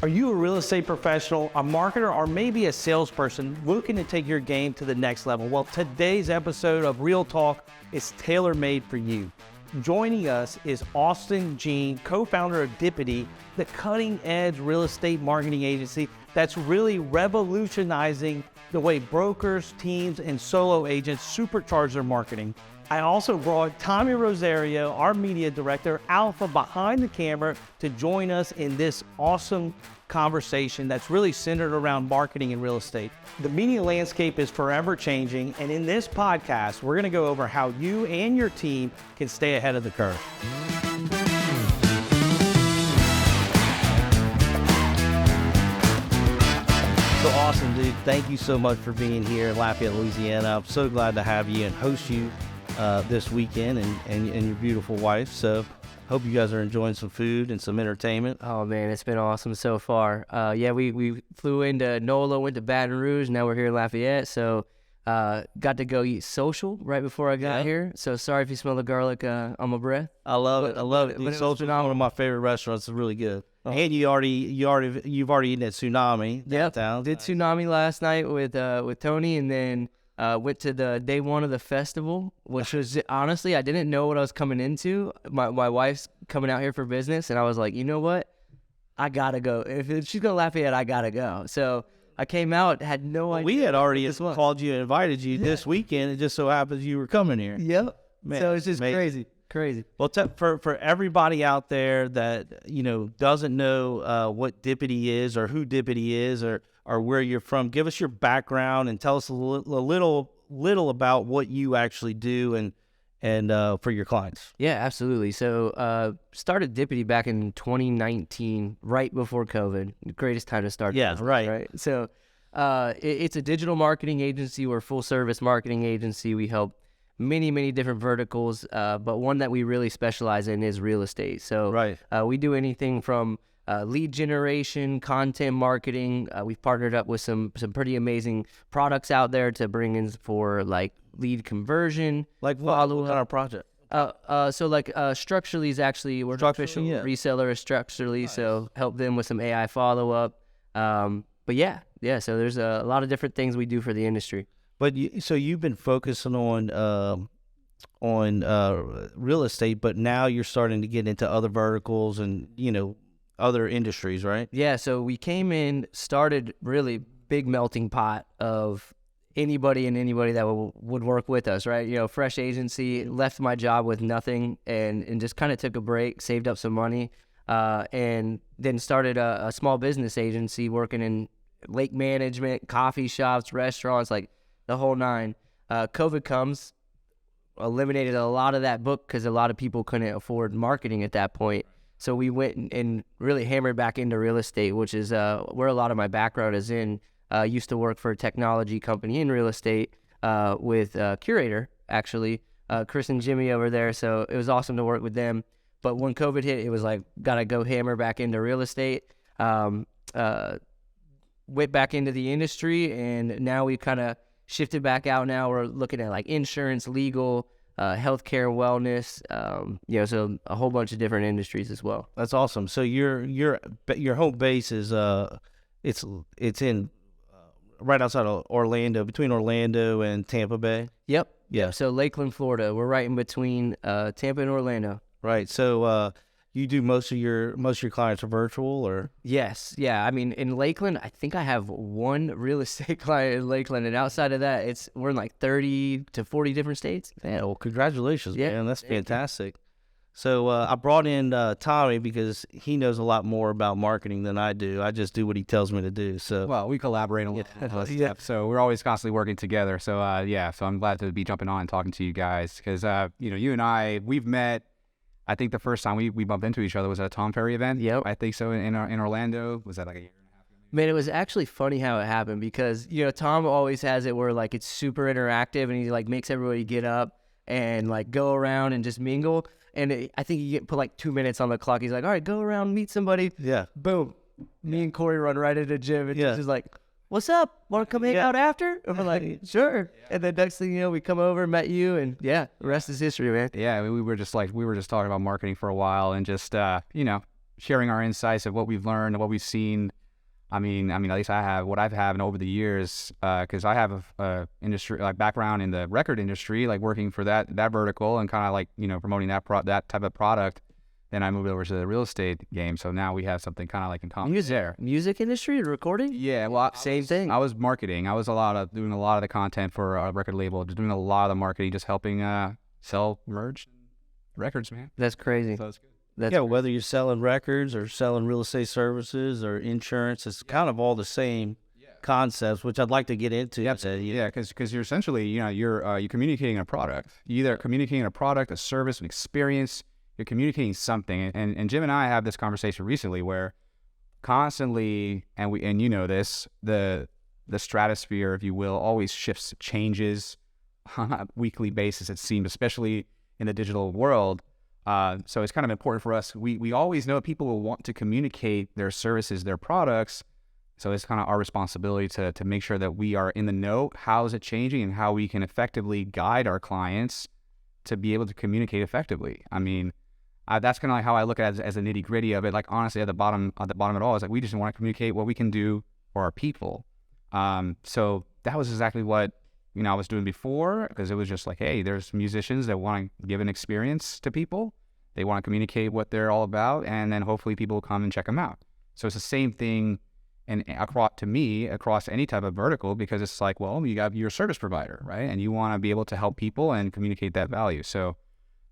Are you a real estate professional, a marketer, or maybe a salesperson looking to take your game to the next level? Well, today's episode of Real Talk is tailor-made for you. Joining us is St.Jean, co-founder of Dipiddi, the cutting-edge real estate marketing agency that's really revolutionizing the way brokers, teams, and solo agents supercharge their marketing. I also brought Tommy Rosario, our media director, Alpha, behind the camera to join us in this awesome conversation that's really centered around marketing and real estate. The media landscape is forever changing, and in this podcast, we're going to go over how you and your team can stay ahead of the curve. So awesome, dude. Thank you so much for being here in Lafayette, Louisiana. I'm so glad to have you and host you this weekend and your beautiful wife. So hope you guys are enjoying some food and some entertainment. Oh man, it's been awesome so far. We flew into NOLA, went to Baton Rouge. Now we're here in Lafayette. So got to go eat social right before I got here. So sorry if you smell the garlic on my breath. I love it. I love it. Social is one of my favorite restaurants. It's really good. Oh. And you've already eaten at Tsunami. Yeah, did Tsunami last night with Tony, and then went to the day one of the festival, which was honestly, I didn't know what I was coming into. My wife's coming out here for business, and I was like, you know what? I gotta go. If she's gonna laugh at, I gotta go. So I came out, had no idea. We had already called you and invited you this weekend. It just so happens you were coming here. Yep. Man, so it's just crazy. Well, for everybody out there that doesn't know what Dipiddi is or who Dipiddi is or where you're from, give us your background and tell us a little about what you actually do and for your clients. Yeah, absolutely. So started Dipiddi back in 2019, right before COVID. The greatest time to start. Yeah, business, right. So it's a digital marketing agency. We're a full service marketing agency. We help many different verticals, but one that we really specialize in is real estate. So we do anything from lead generation, content marketing. We've partnered up with some pretty amazing products out there to bring in for like lead conversion. Like what kind of project? Structurally is actually, we're an official reseller of Structurally, nice. So help them with some AI follow-up. But yeah, so there's a lot of different things we do for the industry. But so you've been focusing on real estate, but now you're starting to get into other verticals and other industries, right? Yeah. So we came in, started really big melting pot of anybody that would work with us, right? Fresh agency, left my job with nothing and just kind of took a break, saved up some money, and then started a small business agency working in lake management, coffee shops, restaurants, like the whole nine. COVID comes, eliminated a lot of that book because a lot of people couldn't afford marketing at that point. So we went and really hammered back into real estate, which is where a lot of my background is in. Used to work for a technology company in real estate with Curator, actually, Chris and Jimmy over there. So it was awesome to work with them. But when COVID hit, it was like, got to go hammer back into real estate. Went back into the industry, and now we kind of shifted back out. Now we're looking at like insurance, legal, healthcare, wellness, so a whole bunch of different industries as well. That's awesome. So your home base is it's in right outside of Orlando, between Orlando and Tampa Bay. Yep. Yeah. So Lakeland, Florida. We're right in between Tampa and Orlando. Right. So you do most of your clients are virtual, or? Yes. Yeah. I mean, in Lakeland, I think I have one real estate client in Lakeland, and outside of that, we're in like 30 to 40 different states. Yeah. Well, congratulations, man. That's fantastic. So I brought in Tommy because he knows a lot more about marketing than I do. I just do what he tells me to do. So we collaborate a lot. So we're always constantly working together. So so I'm glad to be jumping on and talking to you guys because you and I, we've met. I think the first time we bumped into each other was at a Tom Ferry event. Yep. I think so in Orlando. Was that like a year and a half ago? Man, it was actually funny how it happened because, Tom always has it where like it's super interactive and he like makes everybody get up and like go around and just mingle. And I think you put like 2 minutes on the clock. He's like, all right, go around, meet somebody. Yeah. Boom. Me and Corey run right into the gym and just like, what's up? Want to come hang out after? And we're like, sure. Yeah. And then next thing you know, we come over, met you, and the rest is history, man. Yeah, we were just talking about marketing for a while and just, sharing our insights of what we've learned and what we've seen. I mean, at least I have what I've had over the years, because I have a industry like background in the record industry, like working for that vertical and kind of like, you know, promoting that type of product. Then I moved over to the real estate game, so now we have something kind of like in common. Music industry, recording? Yeah, well, Same thing. I was marketing. I was doing a lot of the content for a record label, just doing a lot of the marketing, just helping sell merch records, man. That's crazy. So it's good. Yeah, whether you're selling records or selling real estate services or insurance, it's kind of all the same concepts, which I'd like to get into. Yeah, because you're essentially, you know, you're communicating a product. You're either communicating a product, a service, an experience. You're communicating something. And Jim and I have this conversation recently where constantly, and you know this, the stratosphere, if you will, always shifts, changes on a weekly basis, it seems, especially in the digital world. So it's kind of important for us. We always know people will want to communicate their services, their products. So it's kind of our responsibility to make sure that we are in the know. How is it changing and how we can effectively guide our clients to be able to communicate effectively. I mean, that's kind of like how I look at it as a nitty gritty of it. Like honestly, at the bottom of it all is like, we just want to communicate what we can do for our people. So that was exactly what, you know, I was doing before, because it was just like, hey, there's musicians that want to give an experience to people. They want to communicate what they're all about, and then hopefully people will come and check them out. So it's the same thing, and across any type of vertical, because it's like, well, you got your service provider, right? And you want to be able to help people and communicate that value. So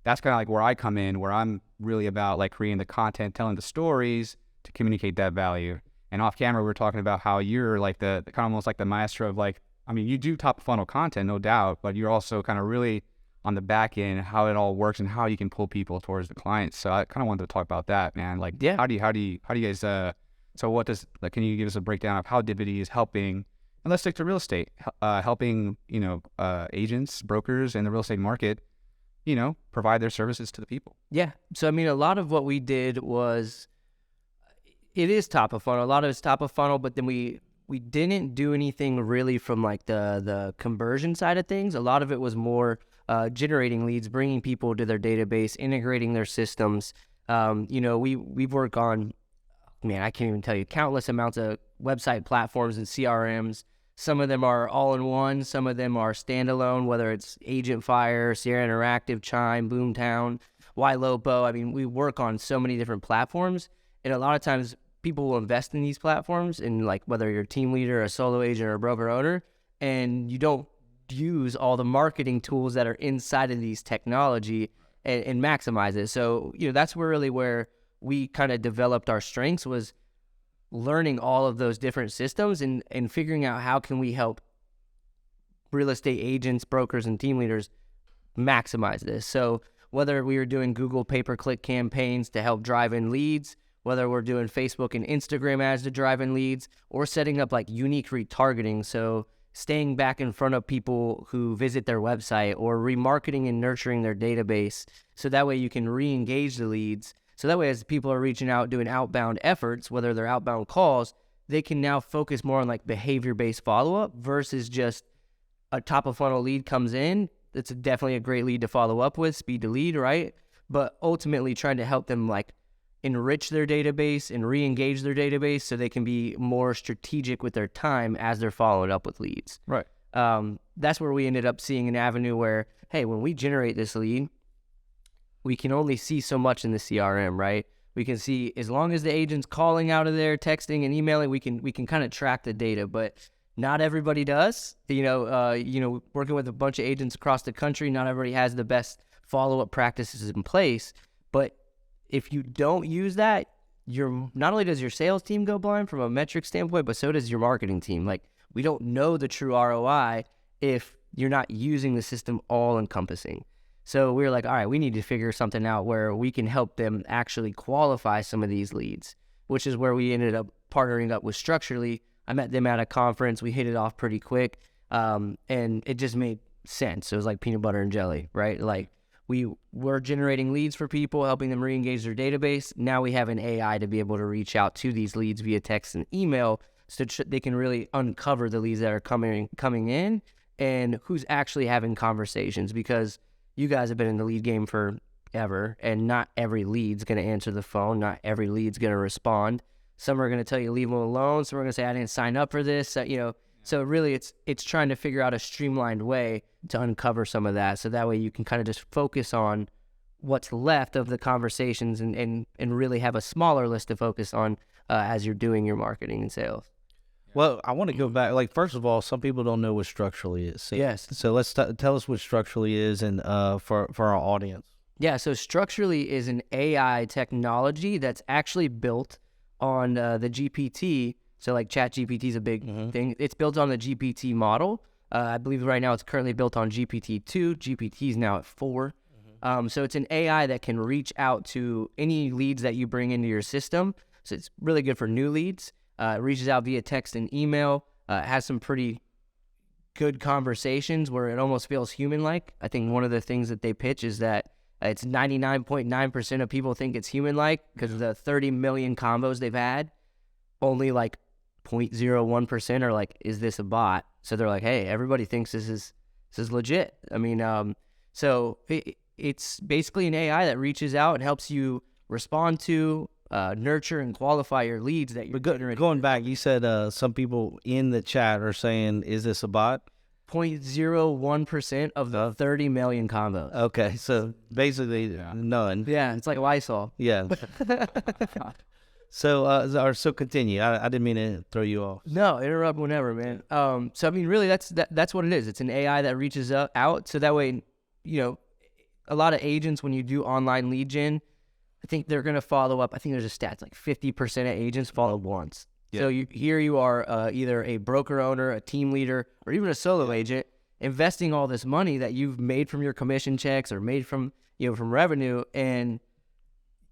that's kind of like where I come in, where I'm really about like creating the content, telling the stories to communicate that value. And off camera, we're talking about how you're like the kind of almost like the maestro of like, I mean, you do top of funnel content, no doubt, but you're also kind of really on the back end, how it all works and how you can pull people towards the clients. So I kind of wanted to talk about that, man. Like, yeah, how do you guys, so what does, like, can you give us a breakdown of how Dipiddi is helping, and let's stick to real estate, helping, you know, agents, brokers in the real estate market, you know, provide their services to the people? Yeah. So, I mean, a lot of what we did was, it is top of funnel. A lot of it's top of funnel, but then we didn't do anything really from like the conversion side of things. A lot of it was more generating leads, bringing people to their database, integrating their systems. You know, we've worked on, man, I can't even tell you, countless amounts of website platforms and CRMs. Some of them are all-in-one. Some of them are standalone, whether it's Agent Fire, Sierra Interactive, Chime, Boomtown, YLopo. I mean, we work on so many different platforms, and a lot of times people will invest in these platforms, and like whether you're a team leader, a solo agent, or a broker owner, and you don't use all the marketing tools that are inside of these technology and maximize it. So, you know, that's really where we kind of developed our strengths, was learning all of those different systems and figuring out how can we help real estate agents, brokers, and team leaders maximize this. So whether we were doing Google pay-per-click campaigns to help drive in leads, whether we're doing Facebook and Instagram ads to drive in leads, or setting up like unique retargeting, so staying back in front of people who visit their website, or remarketing and nurturing their database, so that way you can re-engage the leads. So that way, as people are reaching out, doing outbound efforts, whether they're outbound calls, they can now focus more on like behavior-based follow-up versus just a top-of-funnel lead comes in. It's definitely a great lead to follow up with, speed to lead, right? But ultimately trying to help them like enrich their database and re-engage their database so they can be more strategic with their time as they're following up with leads. Right. That's where we ended up seeing an avenue where, hey, when we generate this lead, we can only see so much in the CRM, right? We can see, as long as the agent's calling out of there, texting and emailing, we can kind of track the data, but not everybody does. You know, working with a bunch of agents across the country, not everybody has the best follow-up practices in place. But if you don't use that, not only does your sales team go blind from a metric standpoint, but so does your marketing team. Like, we don't know the true ROI if you're not using the system all-encompassing. So we were like, all right, we need to figure something out where we can help them actually qualify some of these leads, which is where we ended up partnering up with Structurally. I met them at a conference. We hit it off pretty quick, and it just made sense. It was like peanut butter and jelly, right? Like, we were generating leads for people, helping them re-engage their database. Now we have an AI to be able to reach out to these leads via text and email, so they can really uncover the leads that are coming in and who's actually having conversations, because you guys have been in the lead game for ever, and not every lead's going to answer the phone. Not every lead's going to respond. Some are going to tell you leave them alone. Some are going to say I didn't sign up for this. So really it's trying to figure out a streamlined way to uncover some of that, so that way you can kind of just focus on what's left of the conversations and really have a smaller list to focus on as you're doing your marketing and sales. Well, I want to go back. Like, first of all, some people don't know what structurally is. Yes. So let's tell us what structurally is, and for our audience. Yeah. So structurally is an AI technology that's actually built on the GPT. So like ChatGPT is a big thing. It's built on the GPT model. I believe right now it's currently built on GPT-2. GPT is now at 4. So it's an AI that can reach out to any leads that you bring into your system. So it's really good for new leads. It reaches out via text and email. It has some pretty good conversations where it almost feels human-like. I think one of the things that they pitch is that it's 99.9% of people think it's human-like, because of the 30 million combos they've had. Only like 0.01% are like, is this a bot? So they're like, hey, everybody thinks this is legit. I mean, so it's basically an AI that reaches out and helps you respond to, nurture and qualify your leads that you're generating. Going back, you said some people in the chat are saying, is this a bot? 0.01% of the 30 million combos. Okay, so basically none. Yeah, it's like Lysol. Yeah. So continue. I didn't mean to throw you off. No, interrupt whenever, man. So I mean, really, that's what it is. It's an AI that reaches out, so that way, a lot of agents, when you do online lead gen, I think they're going to follow up. I think there's a stat, like 50% of agents follow once. Yeah. So you are either a broker owner, a team leader, or even a solo agent, investing all this money that you've made from your commission checks or made from revenue, and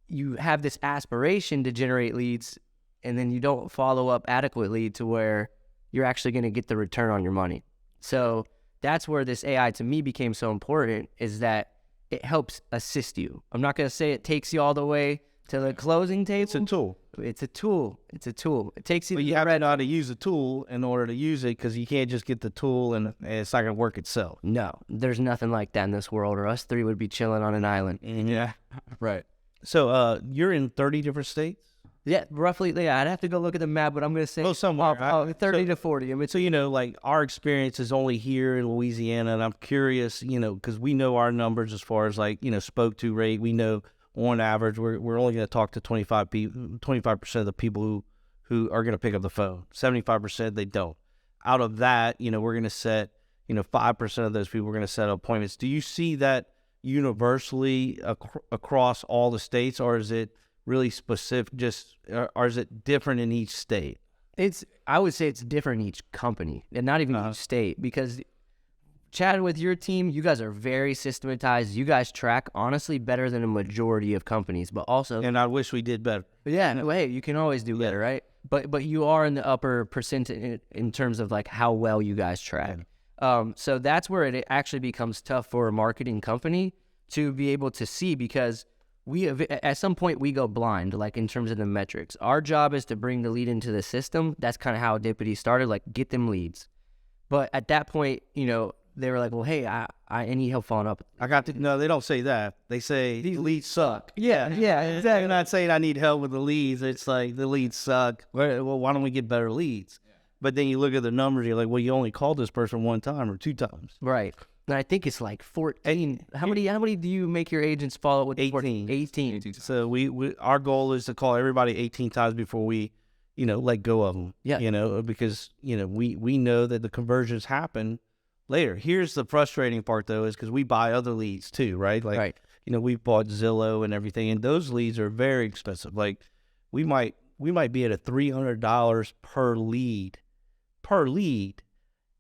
you have this aspiration to generate leads, and then you don't follow up adequately to where you're actually going to get the return on your money. So that's where this AI to me became so important, is that it helps assist you. I'm not going to say it takes you all the way to the closing table. It's a tool. It's a tool. It takes you. But you have to know how to use a tool in order to use it, because you can't just get the tool and it's not going to work itself. No, there's nothing like that in this world, or us three would be chilling on an island. Yeah, right. So you're in 30 different states? Yeah, roughly. Yeah, I'd have to go look at the map, but I'm going to say somewhere, 30 to 40. I mean, so, like our experience is only here in Louisiana, and I'm curious, because we know our numbers as far as spoke to rate. We know on average we're only going to talk to 25% of the people who are going to pick up the phone. 75% they don't. Out of that, we're going to set, 5% of those people we're going to set appointments. Do you see that universally across all the states, or is it really specific, or is it different in each state? I would say it's different in each company, and not even each state, because chatting with your team, you guys are very systematized. You guys track, honestly, better than a majority of companies, but also... And I wish we did better. Yeah, no, hey, you can always do better, right? But you are in the upper percent in terms of how well you guys track. So that's where it actually becomes tough for a marketing company to be able to see, because at some point we go blind, in terms of the metrics. Our job is to bring the lead into the system. That's kind of how Dipiddi started, get them leads. But at that point, they were like, well, hey, I need help following up. No, they don't say that. They say these leads suck. Yeah, exactly. They're not saying I need help with the leads. It's like the leads suck. Well, why don't we get better leads? Yeah. But then you look at the numbers, you're like, well, you only called this person one time or 2 times. Right. And I think it's 14. How many do you make your agents follow with? 18. 18. So we our goal is to call everybody 18 times before we, let go of them. Yeah. Because, we know that the conversions happen later. Here's the frustrating part, though, is because we buy other leads too, right? Right. We've bought Zillow and everything, and those leads are very expensive. We might be at a $300 per lead,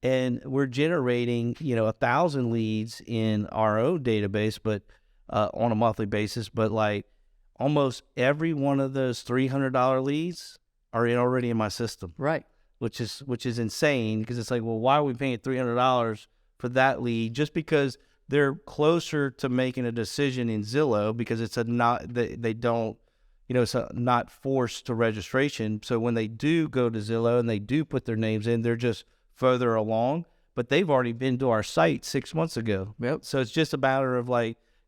and we're generating 1,000 leads in our own database, but on a monthly basis. But almost every one of those $300 leads are already in my system. Right. Which is insane, because it's like, well, why are we paying $300 for that lead? Just because they're closer to making a decision in Zillow, because it's they don't, it's not forced to registration. So when they do go to Zillow and they do put their names in, they're just further along, but they've already been to our site 6 months ago. Yep. So it's just a matter of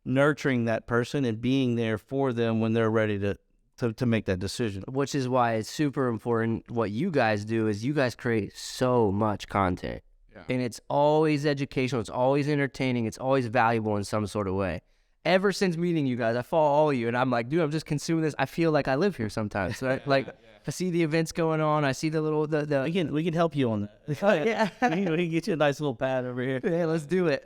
nurturing that person and being there for them when they're ready to make that decision. Which is why it's super important. What you guys do is you guys create so much content. And it's always educational, it's always entertaining, it's always valuable in some sort of way. Ever since meeting you guys, I follow all of you, and I'm like, dude, I'm just consuming this. I feel like I live here sometimes. So I see the events going on. I see the little We can help you on that. yeah. we can get you a nice little pad over here. Yeah, let's do it.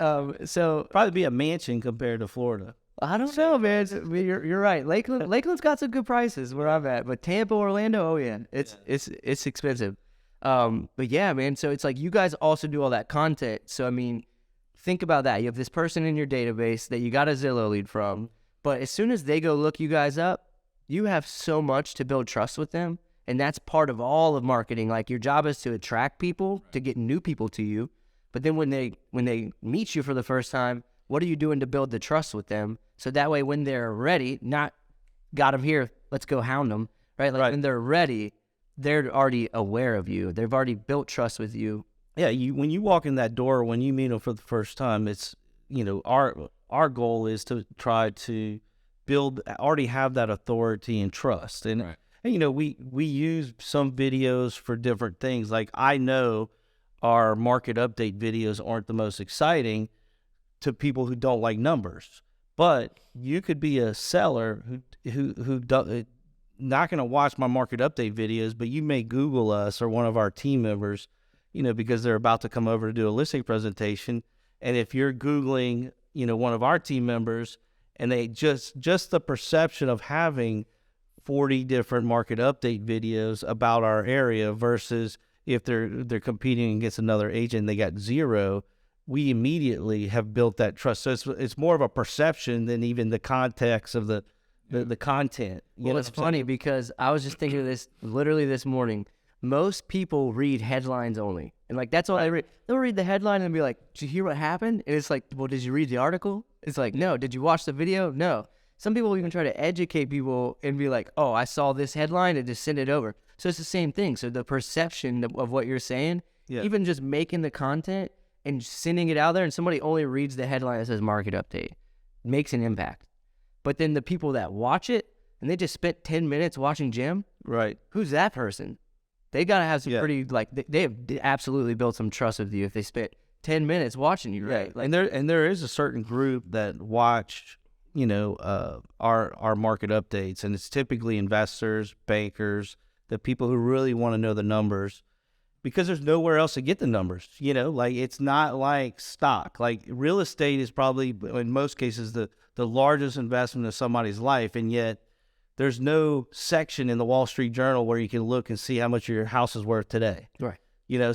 So Probably be a mansion compared to Florida. I don't know, man. You're right. Lakeland's got some good prices where I'm at, but Tampa, Orlando, oh yeah, it's expensive. But yeah, man. So it's like you guys also do all that content. So I mean, think about that. You have this person in your database that you got a Zillow lead from, but as soon as they go look you guys up, you have so much to build trust with them, and that's part of all of marketing. Like your job is to attract people, to get new people to you, but then when they meet you for the first time, what are you doing to build the trust with them? So that way, when they're ready, not got them here, let's go hound them, right? Like when they're ready, they're already aware of you. They've already built trust with you. Yeah, when you walk in that door, when you meet them for the first time, it's, our goal is to try to already have that authority and trust. And we use some videos for different things. Like I know our market update videos aren't the most exciting to people who don't like numbers, but you could be a seller who not going to watch my market update videos, but you may Google us or one of our team members, because they're about to come over to do a listing presentation. And if you're Googling, one of our team members, and they just the perception of having 40 different market update videos about our area versus if they're competing against another agent, they got 0, we immediately have built that trust. So it's more of a perception than even the context of the content. Well, it's funny because I was just thinking of this literally this morning. Most people read headlines only. And like, that's all I read. They'll read the headline and be like, did you hear what happened? And it's like, well, did you read the article? It's like, no. Did you watch the video? No. Some people even try to educate people and be like, oh, I saw this headline and just send it over. So it's the same thing. So the perception of what you're saying, even just making the content and sending it out there, and somebody only reads the headline that says market update, makes an impact. But then the people that watch it, and they just spent 10 minutes watching Jim, right? Who's that person? They got to have some pretty, like, they have absolutely built some trust with you if they spent 10 minutes watching you, right? Like, and there is a certain group that watch, our market updates, and it's typically investors, bankers, the people who really want to know the numbers, because there's nowhere else to get the numbers. Like it's not like stock. Like real estate is probably in most cases the largest investment of somebody's life, and yet there's no section in the Wall Street Journal where you can look and see how much your house is worth today. Right.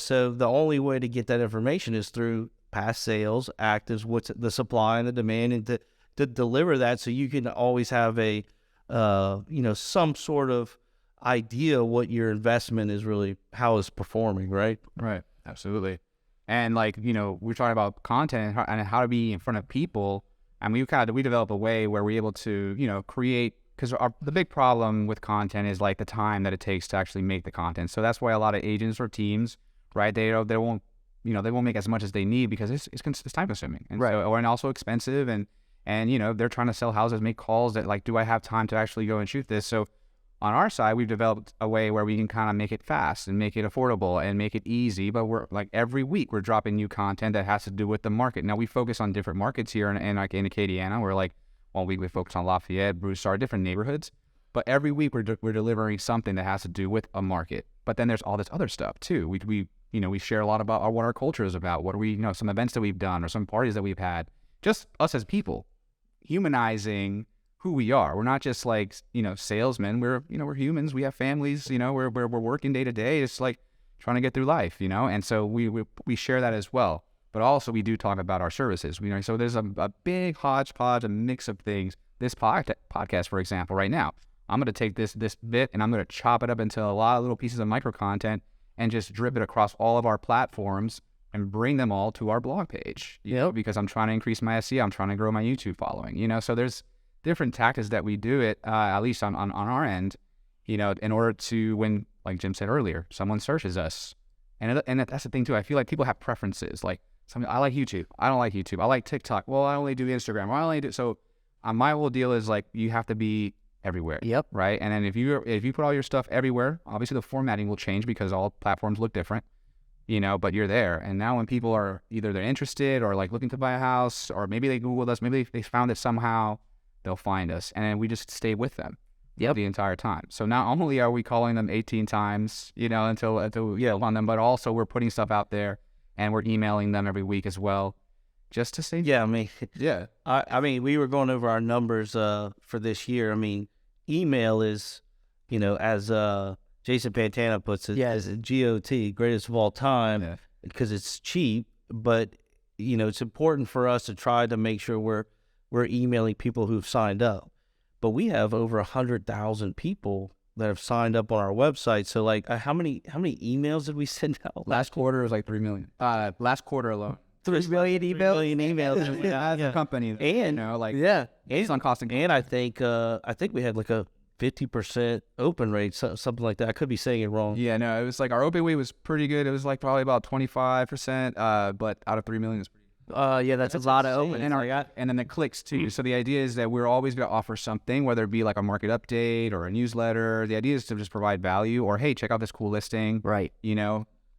So the only way to get that information is through past sales, actives, what's the supply and the demand, and to deliver that so you can always have a, some sort of idea what your investment is really, how it's performing, right? Right. Absolutely. And like, we're talking about content and how to be in front of people. And we develop a way where we're able to, create, because the big problem with content is like the time that it takes to actually make the content. So that's why a lot of agents or teams, right, they won't make as much as they need because it's time consuming, and right. And also expensive, and they're trying to sell houses, make calls that like, do I have time to actually go and shoot this? So on our side, we've developed a way where we can kind of make it fast and make it affordable and make it easy. But we're like every week we're dropping new content that has to do with the market. Now we focus on different markets here, and like in Acadiana, we're like 1 week we focus on Lafayette, Broussard, different neighborhoods. But every week we're delivering something that has to do with a market. But then there's all this other stuff too. We share a lot about what our culture is about. What are we, some events that we've done or some parties that we've had. Just us as people, humanizing who we are. We're not just like, salesmen. We're humans. We have families. We're working day to day. It's like trying to get through life. And so we share that as well. But also we do talk about our services. So there's a big hodgepodge, a mix of things. This podcast, for example, right now, I'm going to take this bit and I'm going to chop it up into a lot of little pieces of micro content and just drip it across all of our platforms and bring them all to our blog page. Because I'm trying to increase my SEO. I'm trying to grow my YouTube following. So there's different tactics that we do it, at least on our end, in order to, when, like Jim said earlier, someone searches us. And that's the thing too. I feel like people have preferences. Like, I like YouTube. I don't like YouTube. I like TikTok. Well, I only do Instagram. Or I only do, so my whole deal is like you have to be everywhere. Yep. Right. And then if you put all your stuff everywhere, obviously the formatting will change because all platforms look different, but you're there. And now when people are either they're interested or like looking to buy a house, or maybe they Googled us, maybe they found it somehow, they'll find us. And then we just stay with them the entire time. So not only are we calling them 18 times, until on them, but also we're putting stuff out there and we're emailing them every week as well. Just to say, yeah, I mean, yeah. I mean, we were going over our numbers for this year. I mean, email is, as Jason Pantana puts it, as a GOT, greatest of all time, because it's cheap. But it's important for us to try to make sure we're emailing people who've signed up. But we have over 100,000 people that have signed up on our website. So, like, how many emails did we send out? Last quarter was like 3 million. Last quarter alone. 3 million emails. 3 million emails. As a company, and it's on costing. And I think we had like a 50% open rate, something like that. I could be saying it wrong. Yeah, no, it was like our open rate was pretty good. It was like probably about 25%. But out of 3 million is pretty good. Yeah, that's a lot of open. And then the clicks too. So the idea is that we're always going to offer something, whether it be like a market update or a newsletter. The idea is to just provide value, or hey, check out this cool listing. Right.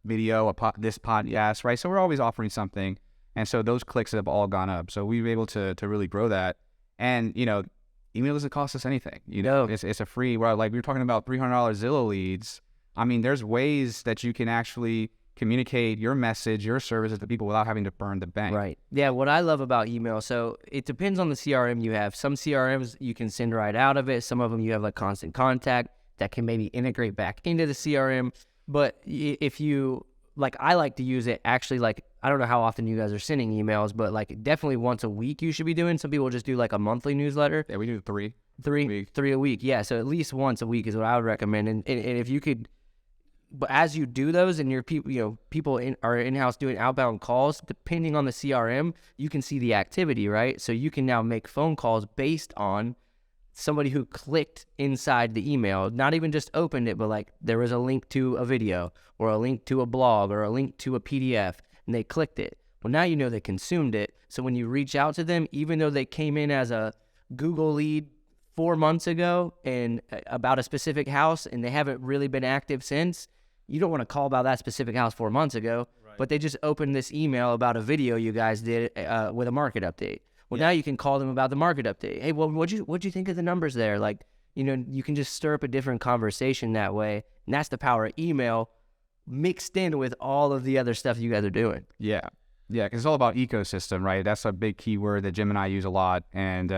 Video, this podcast, right? So we're always offering something. And so those clicks have all gone up. So we were able to really grow that. And, email doesn't cost us anything. It's a free, like we were talking about $300 Zillow leads. I mean, there's ways that you can actually communicate your message, your services to people without having to burn the bank. Right. Yeah, what I love about email, so it depends on the CRM you have. Some CRMs you can send right out of it. Some of them you have like constant contact that can maybe integrate back into the CRM. But if you, like, I like to use it actually, like, I don't know how often you guys are sending emails, but like definitely once a week you should be doing. Some people just do like a monthly newsletter. Yeah, we do three a week. Yeah, so at least once a week is what I would recommend. And if you could, but as you do those and your people, people are in-house doing outbound calls, depending on the CRM, you can see the activity, right? So you can now make phone calls based on somebody who clicked inside the email, not even just opened it, but like there was a link to a video or a link to a blog or a link to a PDF and they clicked it. Well, now they consumed it. So when you reach out to them, even though they came in as a Google lead 4 months ago and about a specific house and they haven't really been active since, you don't want to call about that specific house 4 months ago, but they just opened this email about a video you guys did with a market update. Well, now you can call them about the market update. Hey, well, what'd you think of the numbers there? Like, you can just stir up a different conversation that way. And that's the power of email mixed in with all of the other stuff you guys are doing. Yeah. Yeah, because it's all about ecosystem, right? That's a big key word that Jim and I use a lot. And,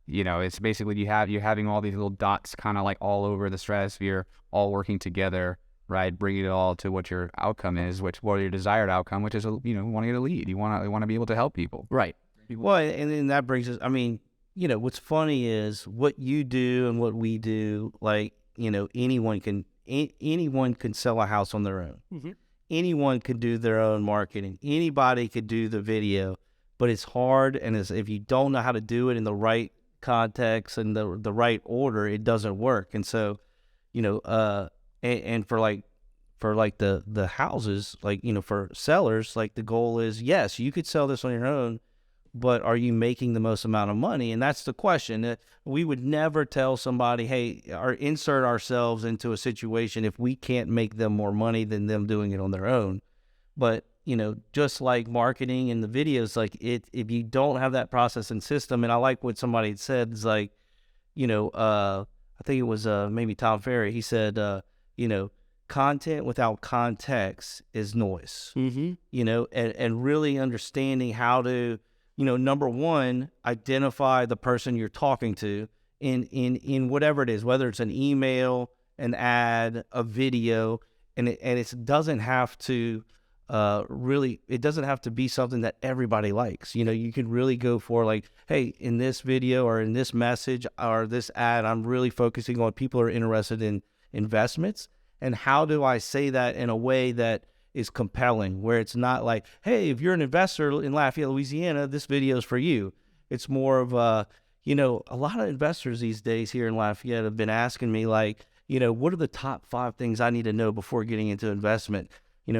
it's basically you're having all these little dots kind of like all over the stratosphere, all working together, right? Bringing it all to what your outcome is, what your desired outcome, which is, wanting to get a lead. You want to be able to help people. Right. Well, and then that brings us, I mean, what's funny is what you do and what we do, like, anyone can sell a house on their own. Mm-hmm. Anyone can do their own marketing. Anybody could do the video, but it's hard. And if you don't know how to do it in the right context and the right order, it doesn't work. And so, and for the houses, like, for sellers, like the goal is, yes, you could sell this on your own, but are you making the most amount of money? And that's the question. We would never tell somebody, hey, or insert ourselves into a situation if we can't make them more money than them doing it on their own. But, just like marketing and the videos, like if you don't have that process and system, and I like what somebody had said, is like, I think it was maybe Tom Ferry. He said, content without context is noise. Mm-hmm. And really understanding how to, number one, identify the person you're talking to in whatever it is, whether it's an email, an ad, a video, and it doesn't have to it doesn't have to be something that everybody likes. You can really go for like, hey, in this video or in this message or this ad, I'm really focusing on people who are interested in investments. And how do I say that in a way that is compelling, where it's not like, hey, if you're an investor in Lafayette, Louisiana, this video is for you. It's more of a lot of investors these days here in Lafayette have been asking me like, what are the top 5 things I need to know before getting into investment?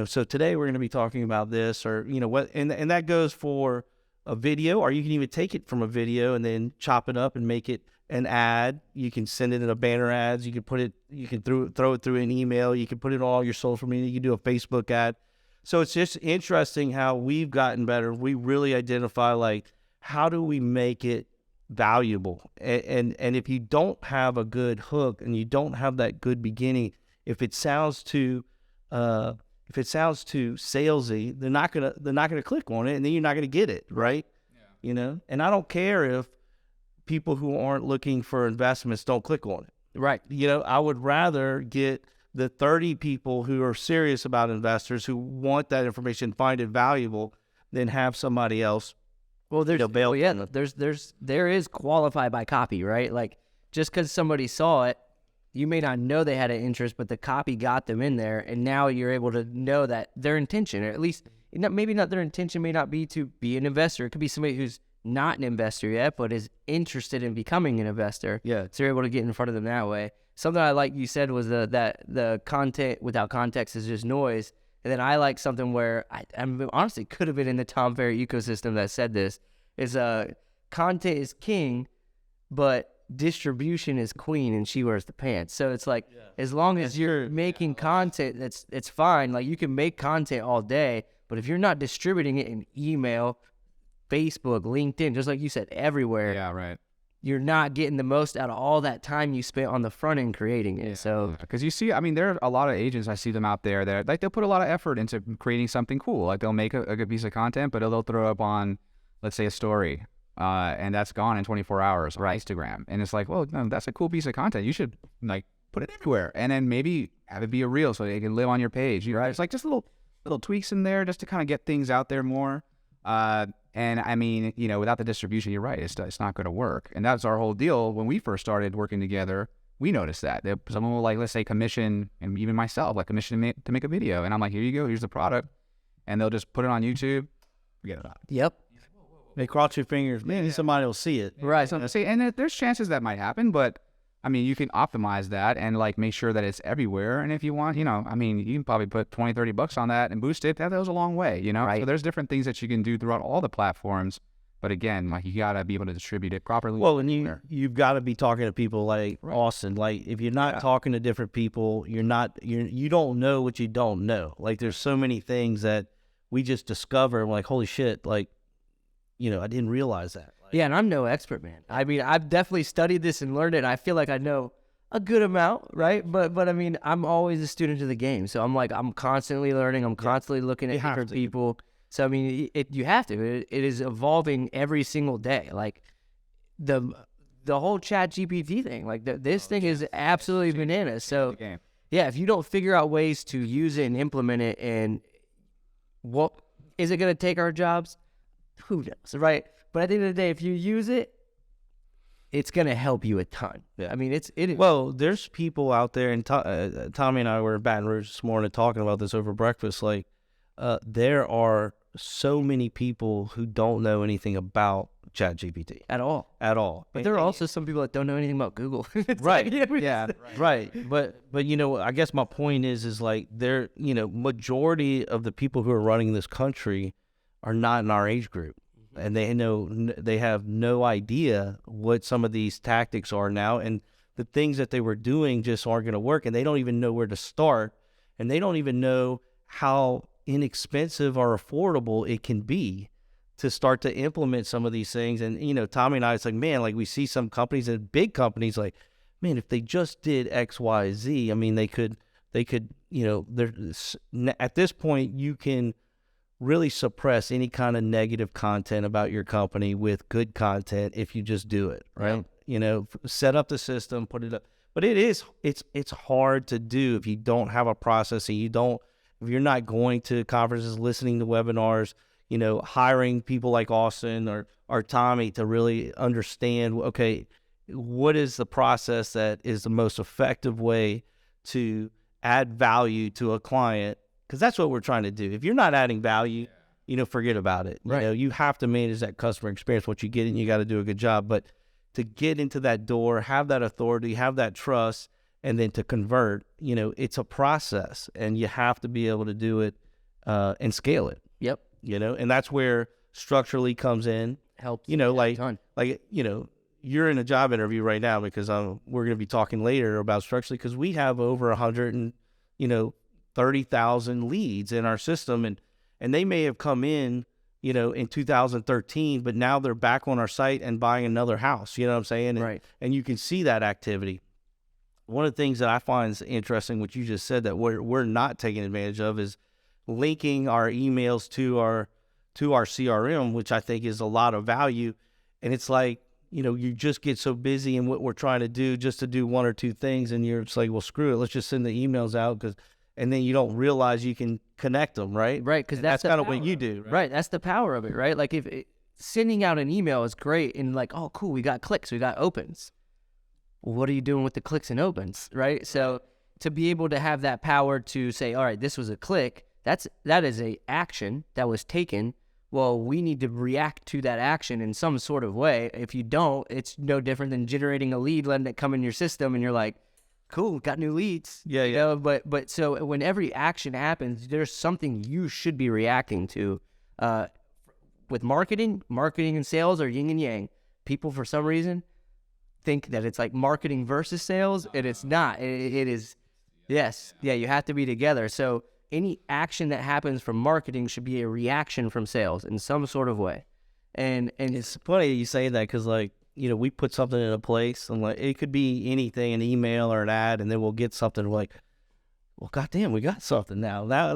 So today we're going to be talking about this, or, what, and that goes for, a video, or you can even take it from a video and then chop it up and make it an ad. You can send it in a banner ads. You can put it, you can throw it through an email. You can put it on all your social media. You can do a Facebook ad. So it's just interesting how we've gotten better. We really identify, like, how do we make it valuable? And if you don't have a good hook and you don't have that good beginning, if it sounds too salesy, they're not gonna click on it, and then you're not gonna get it, right? Yeah. You know, and I don't care if people who aren't looking for investments don't click on it, right? You know, I would rather get the 30 people who are serious about investors, who want that information, find it valuable, than have somebody else. Well, there is qualified by copy, right? Like, just because somebody saw it, you may not know they had an interest, but the copy got them in there, and now you're able to know that their intention, or at least maybe not their intention, may not be to be an investor. It could be somebody who's not an investor yet, but is interested in becoming an investor. Yeah. So you're able to get in front of them that way. Something I like you said was that the content without context is just noise. And then I like something where I honestly could have been in the Tom Ferry ecosystem that said this, is content is king, but distribution is queen, and she wears the pants. So it's like, as long as you're making content, it's fine. Like, you can make content all day, but if you're not distributing it in email, Facebook, LinkedIn, just like you said, everywhere. Yeah, right. You're not getting the most out of all that time you spent on the front end creating it. Yeah. So, because you see, I mean, there are a lot of agents, I see them out there that, like, they'll put a lot of effort into creating something cool. Like, they'll make a good piece of content, but they'll throw up on, let's say, a story, and that's gone in 24 hours on Instagram. And it's like, well, no, that's a cool piece of content. You should, like, put it everywhere, and then maybe have it be a reel so it can live on your page. You know, it's like just little tweaks in there just to kind of get things out there more. And I mean, you know, without the distribution, you're right, it's not going to work. And that's our whole deal. When we first started working together, we noticed that someone will, like, let's say, commission, and even myself, like, commission to make a video. And I'm like, here you go, here's the product. And they'll just put it on YouTube, forget about it. Yep. They cross your fingers, maybe somebody will see it. Right. So, and there's chances that might happen, but I mean, you can optimize that and, like, make sure that it's everywhere. And if you want, you know, I mean, you can probably put $20-$30 on that and boost it. That goes a long way, you know? Right. So there's different things that you can do throughout all the platforms. But again, like, you got to be able to distribute it properly. Well, and you've got to be talking to people like Austin. Like, if you're not talking to different people, you don't know what you don't know. Like, there's so many things that we just discover. I'm like, holy shit, like, you know, I didn't realize that. Yeah, and I'm no expert, man. I mean, I've definitely studied this and learned it, and I feel like I know a good amount, right? But I mean, I'm always a student of the game. So I'm constantly learning. I'm constantly looking at different people. So, I mean, you have to. It is evolving every single day. Like, the whole ChatGPT thing, like, this thing is absolutely bananas. So, yeah, if you don't figure out ways to use it and implement it, and what is it going to take our jobs? Who knows, right? But at the end of the day, if you use it, it's going to help you a ton. Yeah. I mean, it is. Well, there's people out there, and Tommy and I were in Baton Rouge this morning talking about this over breakfast. Like, there are so many people who don't know anything about ChatGPT. At all. But there are also some people that don't know anything about Google. Right. Right. But, you know, I guess my point is like, you know, majority of the people who are running this country are not in our age group. And they have no idea what some of these tactics are now, and the things that they were doing just aren't going to work, and they don't even know where to start, and they don't even know how inexpensive or affordable it can be to start to implement some of these things. And, you know, Tommy and I, it's like, man, like, we see some companies, and big companies, like, man, if they just did X, Y, Z, I mean, they could, you know, at this point, you can really suppress any kind of negative content about your company with good content if you just do it, right? Yeah. You know, set up the system, put it up. But it's hard to do if you don't have a process, and if you're not going to conferences, listening to webinars, you know, hiring people like Austin or Tommy to really understand, okay, what is the process that is the most effective way to add value to a client? Because that's what we're trying to do. If you're not adding value, you know, forget about it. Right. You know, you have to manage that customer experience. What you get in, you got to do a good job. But to get into that door, have that authority, have that trust, and then to convert, you know, it's a process, and you have to be able to do it and scale it. Yep. You know, and that's where structurally comes in. Helps. You know, a ton. You're in a job interview right now because we're going to be talking later about structurally, because we have over 30,000 leads in our system, and they may have come in, in 2013, but now they're back on our site and buying another house. You know what I'm saying? Right. And you can see that activity. One of the things that I find is interesting, what you just said, that we're not taking advantage of, is linking our emails to our CRM, which I think is a lot of value. And it's like, you just get so busy in what we're trying to do just to do one or two things, and you're just like, well, screw it, let's just send the emails out, and then you don't realize you can connect them, right? Right, because that's kind of what you do, right? That's the power of it, right? Like sending out an email is great, and like, oh, cool, we got clicks, we got opens. Well, what are you doing with the clicks and opens, right? So to be able to have that power to say, all right, this was a click, that is a action that was taken. Well, we need to react to that action in some sort of way. If you don't, it's no different than generating a lead, letting it come in your system, and you're like, cool, got new leads. Yeah. But so when every action happens, there's something you should be reacting to. With marketing and sales are yin and yang. People, for some reason, think that it's like marketing versus sales, and it's not. It is, yes. Yeah, you have to be together. So any action that happens from marketing should be a reaction from sales in some sort of way. And it's funny you say that, because we put something in a place, and like, it could be anything, an email or an ad, and then we'll get something like, well, goddamn, we got something now. Now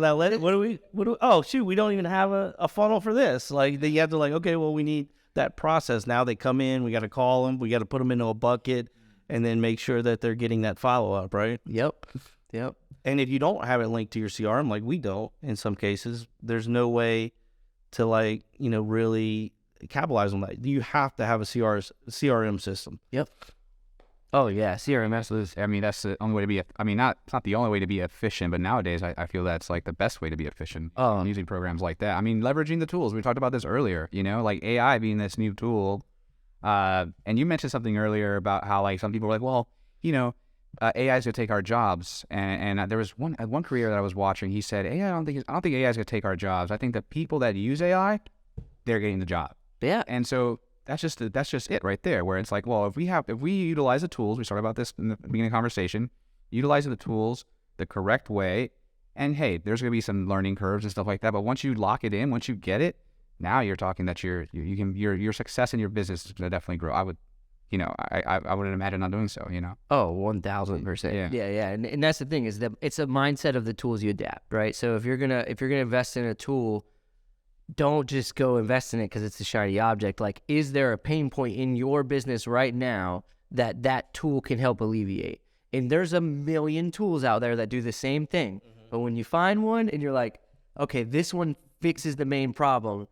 oh shoot, we don't even have a funnel for this. Like, then you have to okay, well, we need that process. Now they come in, we got to call them, we got to put them into a bucket, and then make sure that they're getting that follow up, right? Yep. And if you don't have it linked to your CRM, like we don't, in some cases, there's no way to really capitalize on that. You have to have a CRM system. Yep. Oh yeah, CRM absolutely. I mean, that's the only way to be. It's not the only way to be efficient, but nowadays I feel that's like the best way to be efficient. Using programs like that. I mean, leveraging the tools. We talked about this earlier. Like AI being this new tool. And you mentioned something earlier about how like some people were like, well, AI is gonna take our jobs. And there was one career that I was watching. He said, I don't think AI is gonna take our jobs. I think the people that use AI, they're getting the job. Yeah. And so that's just it right there, where it's like, well, if we utilize the tools, we started about this in the beginning of the conversation, utilizing the tools the correct way, and hey, there's going to be some learning curves and stuff like that, but once you lock it in, once you get it, now you're talking that your success in your business is going to definitely grow. I would imagine not doing so, Oh, 1,000%. Yeah. And that's the thing, is that it's a mindset of the tools you adapt, right? So if you're gonna invest in a tool, don't just go invest in it because it's a shiny object. Like, is there a pain point in your business right now that tool can help alleviate? And there's a million tools out there that do the same thing. Mm-hmm. But when you find one and you're like, okay, this one fixes the main problem,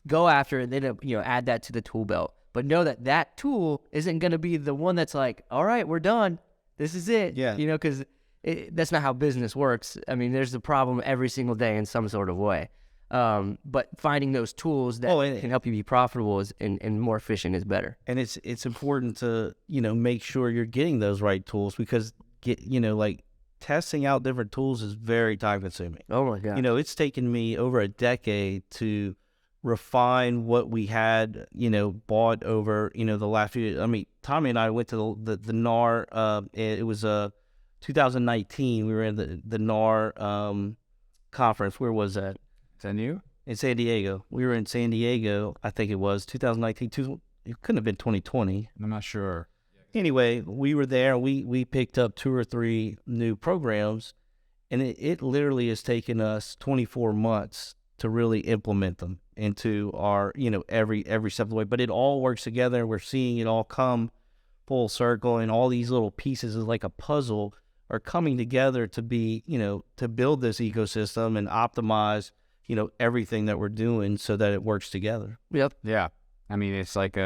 go after it, and then add that to the tool belt. But know that tool isn't going to be the one that's like, all right, we're done. This is it. Yeah. Because that's not how business works. I mean, there's a problem every single day in some sort of way. But finding those tools that can help you be profitable and more efficient is better. And it's important to, make sure you're getting those right tools, because testing out different tools is very time consuming. Oh my God. It's taken me over a decade to refine what we had, bought over, the last few years. I mean, Tommy and I went to the NAR, it was 2019. We were in the NAR conference. Where was that? Is that new? In San Diego. We were in San Diego, I think it was 2019. It couldn't have been 2020. I'm not sure. Anyway, we were there. We picked up 2 or 3 new programs, and it literally has taken us 24 months to really implement them into our, every step of the way. But it all works together. We're seeing it all come full circle, and all these little pieces is like a puzzle are coming together to be, to build this ecosystem and optimize, everything that we're doing so that it works together. Yep. Yeah. I mean, it's like,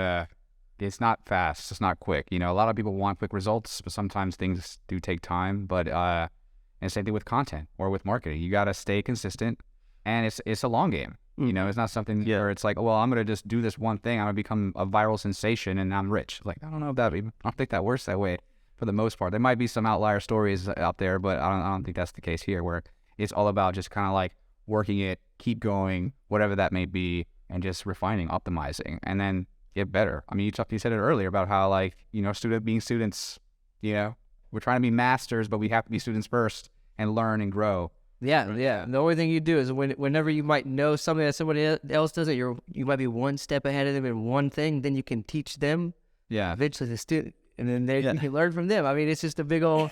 it's not fast. It's not quick. A lot of people want quick results, but sometimes things do take time. But, and same thing with content or with marketing. You got to stay consistent, and it's a long game. It's not something where it's like, well, I'm going to just do this one thing. I'm going to become a viral sensation and I'm rich. Like, I don't know if I don't think that works that way for the most part. There might be some outlier stories out there, but I don't think that's the case here, where it's all about just kind of like working it, keep going, whatever that may be, and just refining, optimizing, and then get better. I mean, you said it earlier about how, like, being students, we're trying to be masters, but we have to be students first and learn and grow. Yeah, yeah. The only thing you do is whenever you might know something that somebody else doesn't, you might be one step ahead of them in one thing, then you can teach them. Yeah. Eventually the student, and then you can learn from them. I mean, it's just a big old,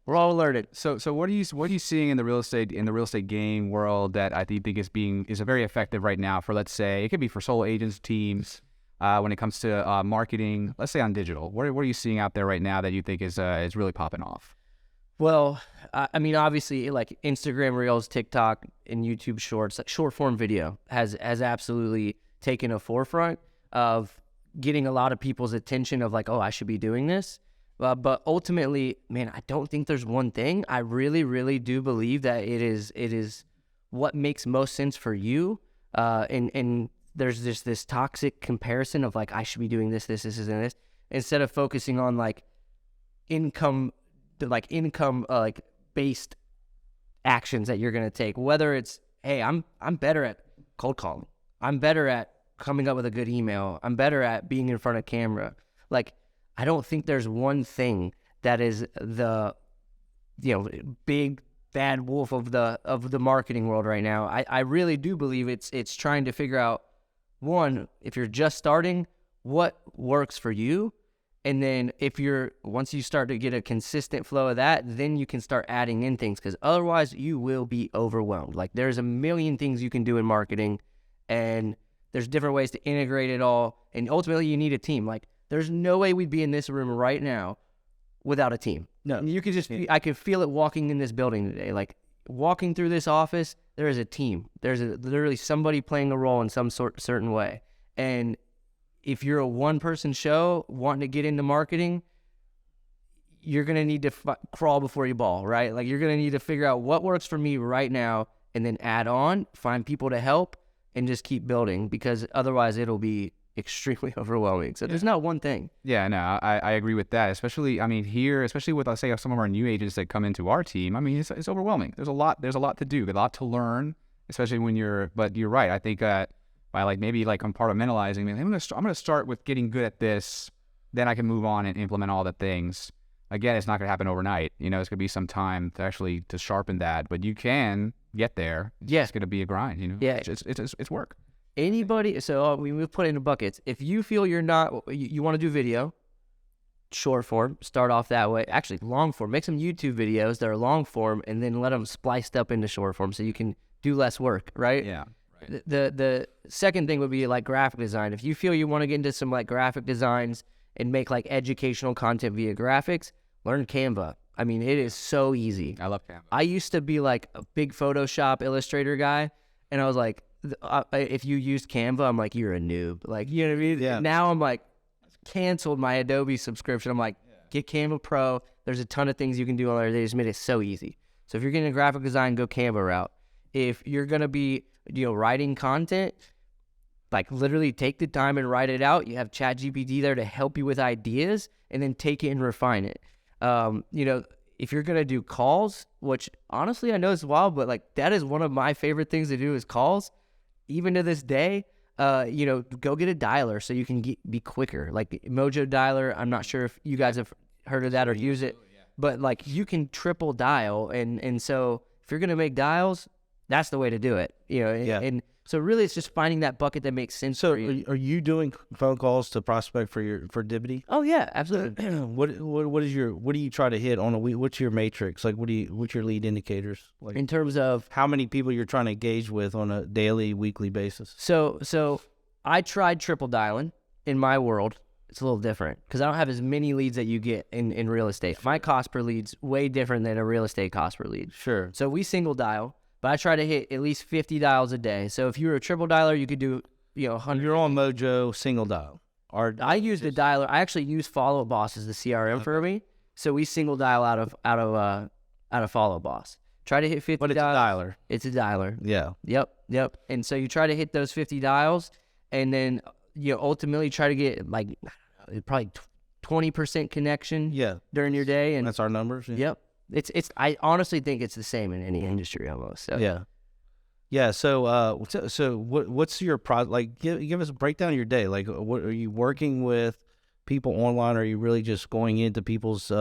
we're all learning. So what are you seeing in the real estate game world that I think is very effective right now for, let's say, it could be for solo agents, teams, when it comes to marketing, let's say on digital. What are you seeing out there right now that you think is really popping off? Well, I mean, obviously, like Instagram Reels, TikTok, and YouTube Shorts, like short form video has absolutely taken a forefront of getting a lot of people's attention of like, oh, I should be doing this. But ultimately, man, I don't think there's one thing. I really, really do believe that it is what makes most sense for you. And there's this toxic comparison of like, I should be doing this, and this, instead of focusing on like income based actions that you're going to take, whether it's, hey, I'm better at cold calling, I'm better at coming up with a good email, I'm better at being in front of camera. Like, I don't think there's one thing that is the big bad wolf of the marketing world right now. I really do believe it's trying to figure out, one, if you're just starting, what works for you. And then once you start to get a consistent flow of that, then you can start adding in things, because otherwise you will be overwhelmed. Like, there's a million things you can do in marketing, and there's different ways to integrate it all. And ultimately you need a team. Like, there's no way we'd be in this room right now without a team. No, you could just, I could feel it walking in this building today. Like, walking through this office, there is a team. There's literally somebody playing a role in some certain way. And if you're a one-person show wanting to get into marketing, you're going to need to crawl before you ball, right? Like, you're going to need to figure out what works for me right now and then add on, find people to help, and just keep building, because otherwise it'll be extremely overwhelming. So there's not one thing. Yeah, no, I agree with that. Especially, I mean, here, especially with, let's say, some of our new agents that come into our team, I mean, it's overwhelming. There's a lot to do, a lot to learn, especially but you're right. I think by maybe compartmentalizing, I'm going to start with getting good at this, then I can move on and implement all the things. Again, it's not going to happen overnight. It's going to be some time to sharpen that, but you can get there. It's going to be a grind, Yeah. It's work. Anybody, so we put it into buckets. If you feel you want to do video, short form, start off that way. Actually, long form, make some YouTube videos that are long form, and then let them spliced up into short form so you can do less work, right? Yeah. Right. The second thing would be like graphic design. If you feel you want to get into some like graphic designs and make like educational content via graphics, learn Canva. I mean, it is so easy. I love Canva. I used to be like a big Photoshop Illustrator guy, and I was like, if you used Canva, I'm like, you're a noob. Like, you know what I mean? Yeah. Now I'm like, canceled my Adobe subscription. I'm like, get Canva Pro. There's a ton of things you can do on there. They just made it so easy. So if you're getting a graphic design, go Canva route. If you're going to be, writing content, like literally take the time and write it out. You have ChatGPT there to help you with ideas, and then take it and refine it. If you're going to do calls, which honestly I know it's wild, but like that is one of my favorite things to do is calls. Even to this day, go get a dialer so you can be quicker. Like Mojo Dialer, I'm not sure if you guys have heard of that or use it, but like you can triple dial. And so if you're going to make dials, that's the way to do it, and so really it's just finding that bucket that makes sense. So for you. are you doing phone calls to prospect for Dipiddi? Oh yeah, absolutely. What do you try to hit on a week? What's your matrix? Like, what's your lead indicators? Like, In terms of how many people you're trying to engage with on a daily, weekly basis? So I tried triple dialing in my world. It's a little different because I don't have as many leads that you get in real estate. My cost per lead's way different than a real estate cost per lead. Sure. So we single dial, but I try to hit at least 50 dials a day. So if you were a triple dialer, you could do 100. You're on Mojo single dial. I use the dialer. I actually use Follow Boss as the CRM for me. So we single dial out of Follow Boss. Try to hit 50 But it's dials. a dialer. It's a dialer. Yeah. Yep. And so you try to hit those 50 dials, and then ultimately try to get like probably 20% connection. Yeah. During your day, and That's our numbers. Yeah. Yep. It's. I honestly think it's the same in any industry almost. So. Yeah. Yeah. So what's your like? Give us a breakdown of your day. Like, what are you working with people online? Or are you really just going into people's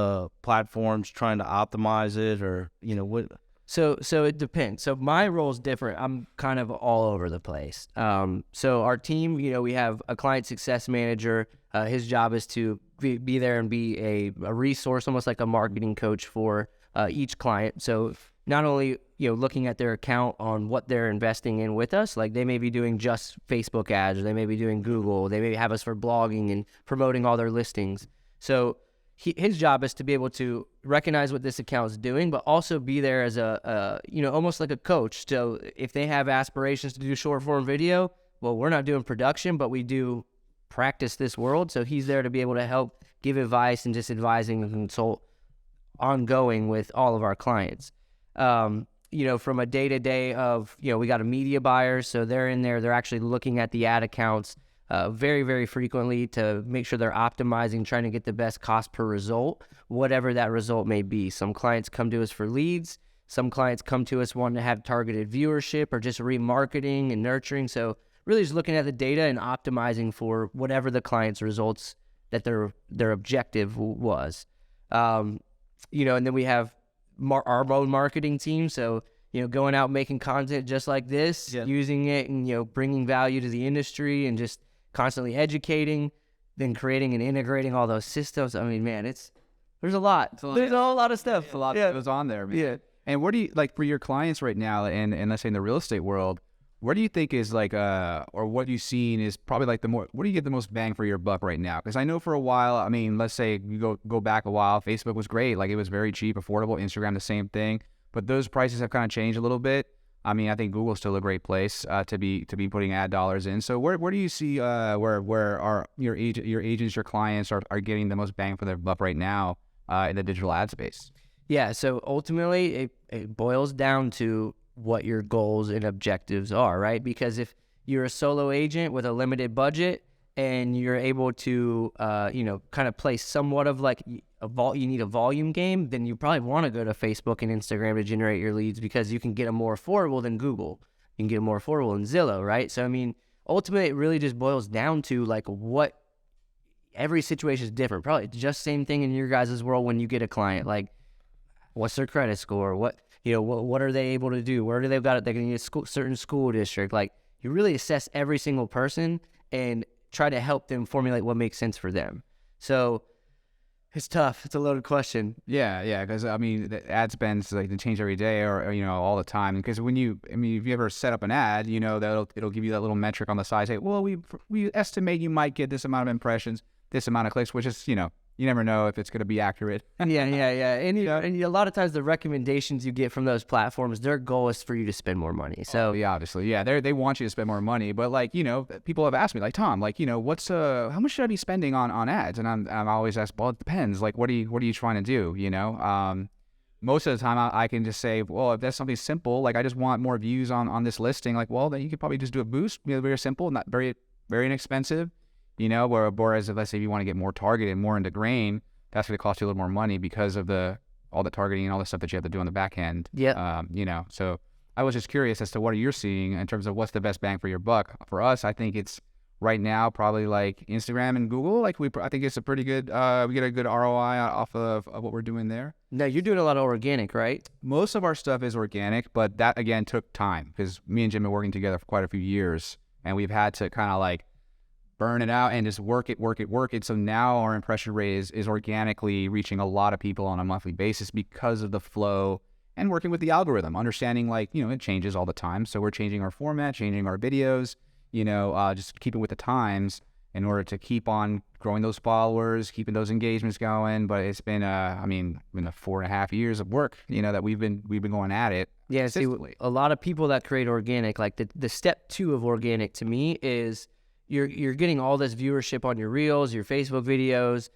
platforms trying to optimize it, or what? So it depends. So my role is different. I'm kind of all over the place. So our team, we have a client success manager. His job is to be there and be a resource, almost like a marketing coach for each client. So not only looking at their account on what they're investing in with us, like they may be doing just Facebook ads, or they may be doing Google, they may have us for blogging and promoting all their listings. So his job is to be able to recognize what this account is doing, but also be there as a almost like a coach. So if they have aspirations to do short form video, well, we're not doing production, but we do practice this world. So he's there to be able to help give advice and just advising and consult ongoing with all of our clients. From a day-to-day of, we got a media buyer, so they're in there, they're actually looking at the ad accounts very, very frequently to make sure they're optimizing, trying to get the best cost per result, whatever that result may be. Some clients come to us for leads. Some clients come to us wanting to have targeted viewership or just remarketing and nurturing. So really just looking at the data and optimizing for whatever the client's results that their objective was. And then we have our own marketing team. So, going out making content just like this, using it and, bringing value to the industry and just constantly educating, then creating and integrating all those systems. I mean, man, there's a lot. There's a whole lot of stuff. A lot that goes on there, man. Yeah. And what do you, like, for your clients right now, and let's say in the real estate world, what do you think is like, or what you've seen is probably like what do you get the most bang for your buck right now? Because I know for a while, I mean, let's say you go back a while, Facebook was great. Like, it was very cheap, affordable. Instagram, the same thing. But those prices have kind of changed a little bit. I mean, I think Google's still a great place to be putting ad dollars in. So where do you see where your agents, your clients are getting the most bang for their buck right now in the digital ad space? Yeah. So ultimately, it boils down to what your goals and objectives are, right? Because if you're a solo agent with a limited budget and you're able to, kind of play somewhat of like you need a volume game, then you probably want to go to Facebook and Instagram to generate your leads because you can get them more affordable than Google. You can get them more affordable than Zillow, right? So, I mean, ultimately, it really just boils down to like what every situation is different. Probably just same thing in your guys' world when you get a client. Like, what's their credit score? What are they able to do? Where do they got it? They're going to need a certain school district. Like, you really assess every single person and try to help them formulate what makes sense for them. So it's tough. It's a loaded question. Yeah, because I mean, the ad spends like they change every day or all the if you ever set up an ad, it'll give you that little metric on the side. Say, well, we estimate you might get this amount of impressions, this amount of clicks, which is you never know if it's going to be accurate. Yeah. And a lot of times the recommendations you get from those platforms, their goal is for you to spend more money. So obviously, they want you to spend more money. But like, people have asked me, like, Tom, like, what's how much should I be spending on ads? And I'm always asked, well, it depends. Like, what are you trying to do? Most of the time I can just say, well, if that's something simple, like I just want more views on this listing, like, well, then you could probably just do a boost, very simple, not very, very inexpensive. Whereas if, let's say, if you want to get more targeted, more into grain, that's going to cost you a little more money because of all the targeting and all the stuff that you have to do on the back end. Yeah. So I was just curious as to what you're seeing in terms of what's the best bang for your buck. For us, I think it's right now probably like Instagram and Google. Like I think it's a pretty good, we get a good ROI off of what we're doing there. Now, you're doing a lot of organic, right? Most of our stuff is organic, but that again took time because me and Jim have been working together for quite a few years, and we've had to kind of like burn it out and just work it. So now our impression rate is organically reaching a lot of people on a monthly basis because of the flow and working with the algorithm, understanding like, it changes all the time. So we're changing our format, changing our videos, just keeping with the times in order to keep on growing those followers, keeping those engagements going. But it's been, been 4.5 years of work, that we've been going at it. Yeah. See, a lot of people that create organic, like the step 2 of organic to me is you're getting all this viewership on your reels, your Facebook videos.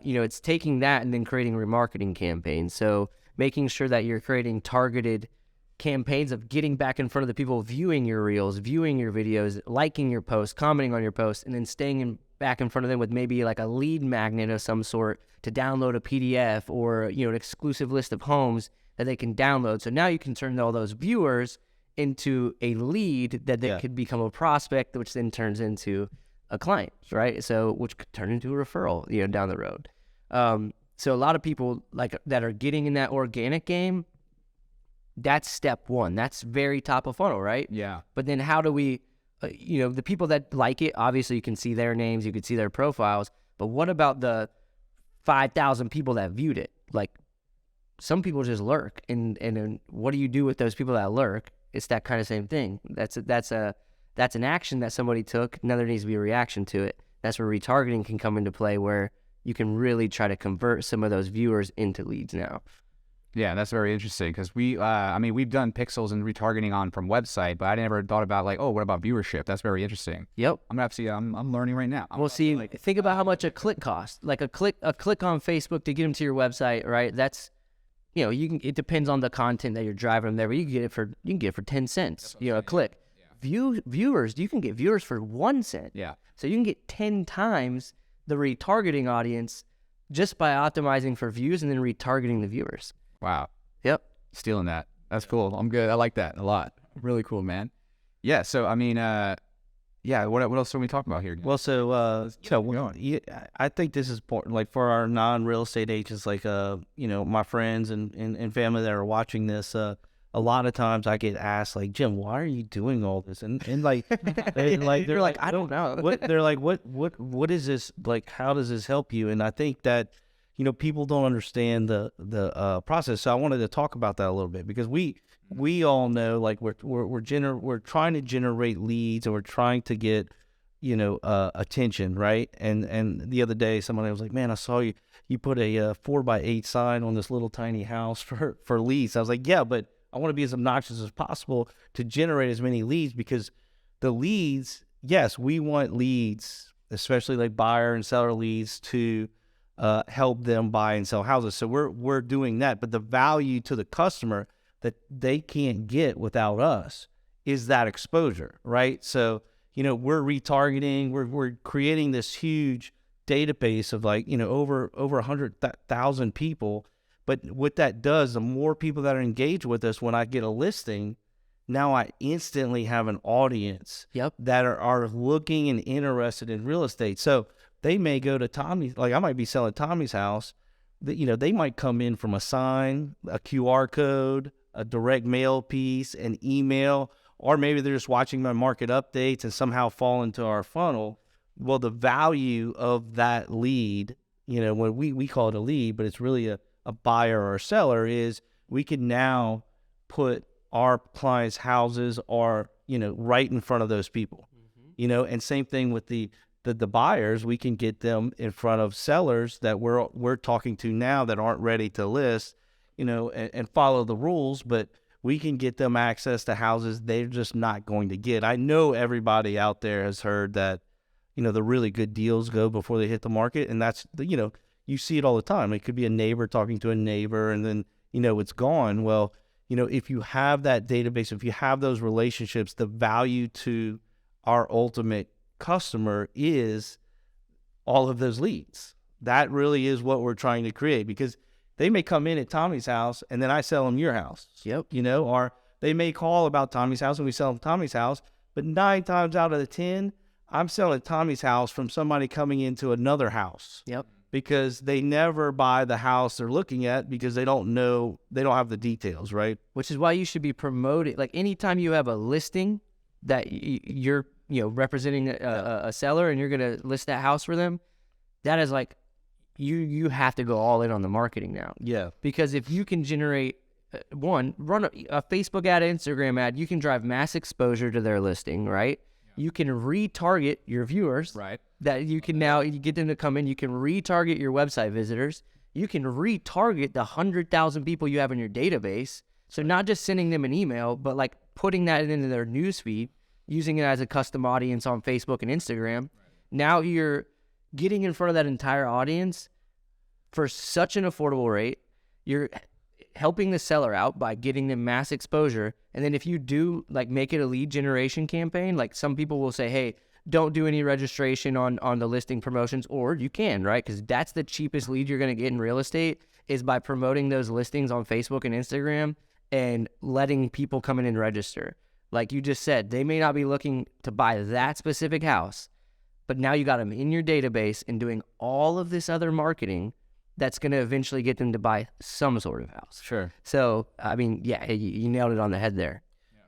It's taking that and then creating remarketing campaigns. So making sure that you're creating targeted campaigns of getting back in front of the people viewing your reels, viewing your videos, liking your posts, commenting on your posts, and then staying back in front of them with maybe like a lead magnet of some sort to download a PDF or, an exclusive list of homes that they can download. So now you can turn all those viewers into a lead that could become a prospect, which then turns into a client, right? So which could turn into a referral, down the road. So a lot of people like that are getting in that organic game, that's step one. That's very top of funnel, right? Yeah. But then how do we, the people that like it, obviously you can see their names, you can see their profiles, but what about the 5,000 people that viewed it? Like some people just lurk, and then what do you do with those people that lurk? It's that kind of same thing. That's an action that somebody took. Now there needs to be a reaction to it. That's where retargeting can come into play, where you can really try to convert some of those viewers into leads now. Yeah, that's very interesting because we've done pixels and retargeting on from website, but I never thought about like, oh, what about viewership? That's very interesting. Yep. I'm gonna have to see. I'm learning right now. Think about how much a click costs. Like a click on Facebook to get them to your website, right? That's, it depends on the content that you're driving them there, but you can get it for 10 cents. A click. Yeah. Viewers, you can get viewers for 1 cent. Yeah. So you can get 10 times the retargeting audience just by optimizing for views and then retargeting the viewers. Wow. Yep. Stealing that. That's cool. I'm good. I like that a lot. Really cool, man. Yeah. So, what else are we talking about here? Well, I think this is important, like for our non-real estate agents, like, my friends and family that are watching this, a lot of times I get asked like, Jim, why are you doing all this? And like, they're like, I don't know. They're like, what is this? Like, how does this help you? And I think that, people don't understand the process. So I wanted to talk about that a little bit, because we all know, like, we're trying to generate leads, and we're trying to get, attention, right? And the other day, somebody was like, man, I saw you put a 4x8 sign on this little tiny house for leads. I was like, yeah, but I want to be as obnoxious as possible to generate as many leads, because the leads, yes, we want leads, especially like buyer and seller leads, to help them buy and sell houses. So we're doing that, but the value to the customer that they can't get without us is that exposure, right? So, we're retargeting, we're creating this huge database of like, over 100,000 people. But what that does, the more people that are engaged with us, when I get a listing, now I instantly have an audience that are looking and interested in real estate. So they may go to Tommy's, like I might be selling Tommy's house. They might come in from a sign, a QR code, a direct mail piece, an email, or maybe they're just watching my market updates and somehow fall into our funnel. Well, the value of that lead, when we call it a lead, but it's really a buyer or a seller, is we can now put our clients' houses are, right in front of those people, and same thing with the buyers. We can get them in front of sellers that we're talking to now that aren't ready to list, and follow the rules, but we can get them access to houses they're just not going to get. I know everybody out there has heard that, the really good deals go before they hit the market, and that's you see it all the time. It could be a neighbor talking to a neighbor, and then, it's gone. Well, if you have that database, if you have those relationships, the value to our ultimate customer is all of those leads. That really is what we're trying to create, because they may come in at Tommy's house and then I sell them your house. Yep. Or they may call about Tommy's house and we sell them Tommy's house, but 9 times out of the 10, I'm selling Tommy's house from somebody coming into another house. Yep. Because they never buy the house they're looking at, because they don't have the details, right? Which is why you should be promoting. Like anytime you have a listing that you're representing a seller and you're gonna list that house for them, that is like you have to go all in on the marketing now. Yeah. Because if you can generate run a Facebook ad, Instagram ad, you can drive mass exposure to their listing, right? You can retarget your viewers, right? That you can now, you get them to come in. You can retarget your website visitors. You can retarget the 100,000 people you have in your database. So not just sending them an email, but like putting that into their newsfeed, using it as a custom audience on Facebook and Instagram. Right. Now you're getting in front of that entire audience for such an affordable rate. You're helping the seller out by getting them mass exposure. And then if you do like make it a lead generation campaign, like some people will say, hey, don't do any registration on the listing promotions, or you can, right? Because that's the cheapest lead you're going to get in real estate, is by promoting those listings on Facebook and Instagram and letting people come in and register. Like you just said, they may not be looking to buy that specific house, but now you got them in your database and doing all of this other marketing that's going to eventually get them to buy some sort of house. Sure. So, I mean, yeah, you nailed it on the head there.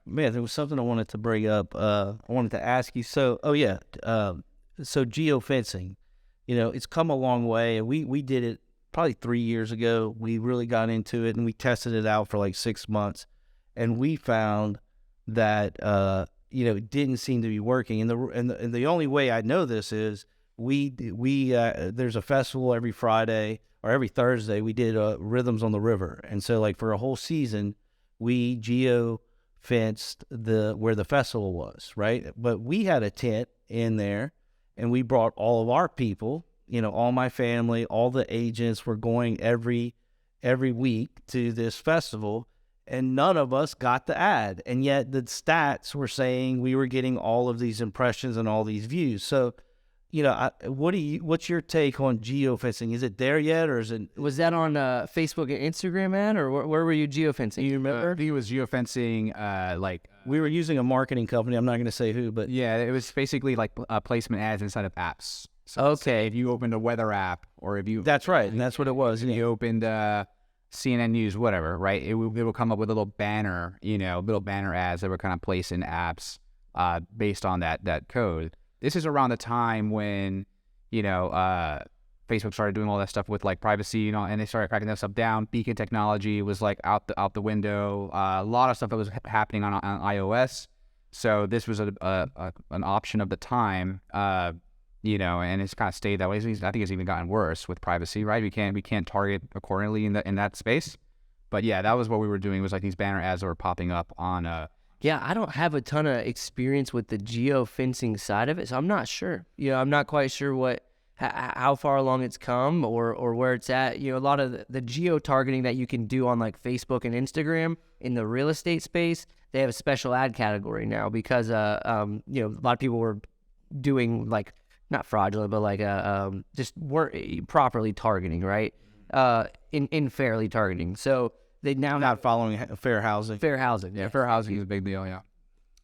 Man, there was something I wanted to bring up. I wanted to ask you. So, so geofencing, it's come a long way. And we did it probably 3 years ago. We really got into it and we tested it out for like 6 months. And we found that, it didn't seem to be working. And the only way I know this is there's a festival every Friday or every Thursday. We did Rhythms on the River. And so like for a whole season, we fenced where the festival was, right? But we had a tent in there and we brought all of our people, all my family, all the agents were going every week to this festival, and none of us got the ad. And yet the stats were saying we were getting all of these impressions and all these views. So, what's your take on geofencing? Is it there yet, or is it? Was that on Facebook and Instagram, man, or where were you geofencing? You remember? I think it was geofencing. We were using a marketing company. I'm not going to say who, but yeah, it was basically like placement ads inside of apps. So okay. If you opened a weather app, or if you that's right, and that's what it was. If you opened CNN News, whatever, right? It will come up with a little banner, little banner ads that were kind of placed in apps based on that code. This is around the time when, Facebook started doing all that stuff with like privacy, and they started cracking that stuff down. Beacon technology was like out the window. A lot of stuff that was happening on iOS. So this was an option of the time, and it's kind of stayed that way. I think it's even gotten worse with privacy, right? We can't target accordingly in that space. But yeah, that was what we were doing. Was like these banner ads that were popping up on. Yeah, I don't have a ton of experience with the geofencing side of it, so I'm not sure. I'm not quite sure how far along it's come or where it's at. A lot of the geo-targeting that you can do on like Facebook and Instagram in the real estate space, they have a special ad category now because a lot of people were doing like not fraudulent, but like just weren't properly targeting, right? In fairly targeting. So they now not following fair housing. Fair housing. Yeah, fair housing is a big deal, yeah.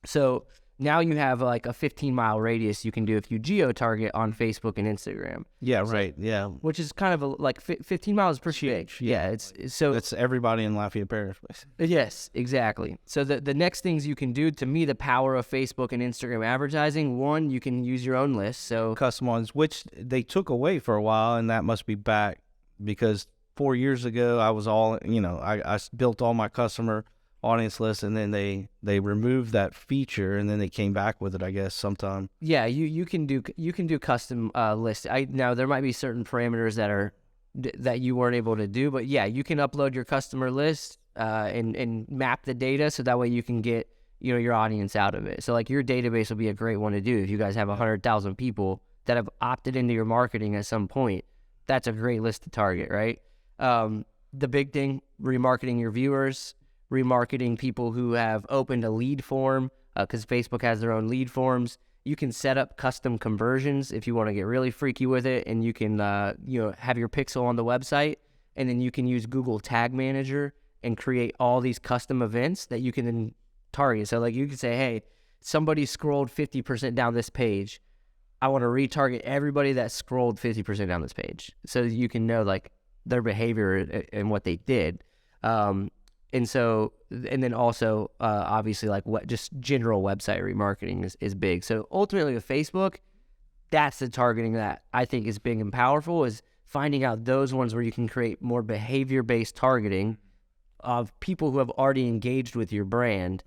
So now you have like a 15-mile radius you can do if you geo-target on Facebook and Instagram. Yeah, right, yeah. Which is kind of like 15 miles is pretty big. Yeah, it's everybody in Lafayette Parish. Yes, exactly. So the next things you can do, to me, the power of Facebook and Instagram advertising, one, you can use your own list. So custom ones, which they took away for a while, and that must be back because 4 years ago, I was all, I built all my customer audience lists, and then they removed that feature, and then they came back with it, I guess, sometime. Yeah, you can do custom lists. Now there might be certain parameters that you weren't able to do, but yeah, you can upload your customer list and map the data so that way you can get your audience out of it. So like your database will be a great one to do if you guys have 100,000 people that have opted into your marketing at some point. That's a great list to target, right? The big thing, remarketing your viewers, remarketing people who have opened a lead form, because Facebook has their own lead forms. You can set up custom conversions if you want to get really freaky with it, and you can have your pixel on the website, and then you can use Google Tag Manager and create all these custom events that you can then target. So like you can say, hey, somebody scrolled 50% down this page. I want to retarget everybody that scrolled 50% down this page, so you can know like their behavior and what they did. And then also, obviously, like what just general website remarketing is big. So ultimately with Facebook, that's the targeting that I think is big and powerful, is finding out those ones where you can create more behavior-based targeting of people who have already engaged with your brand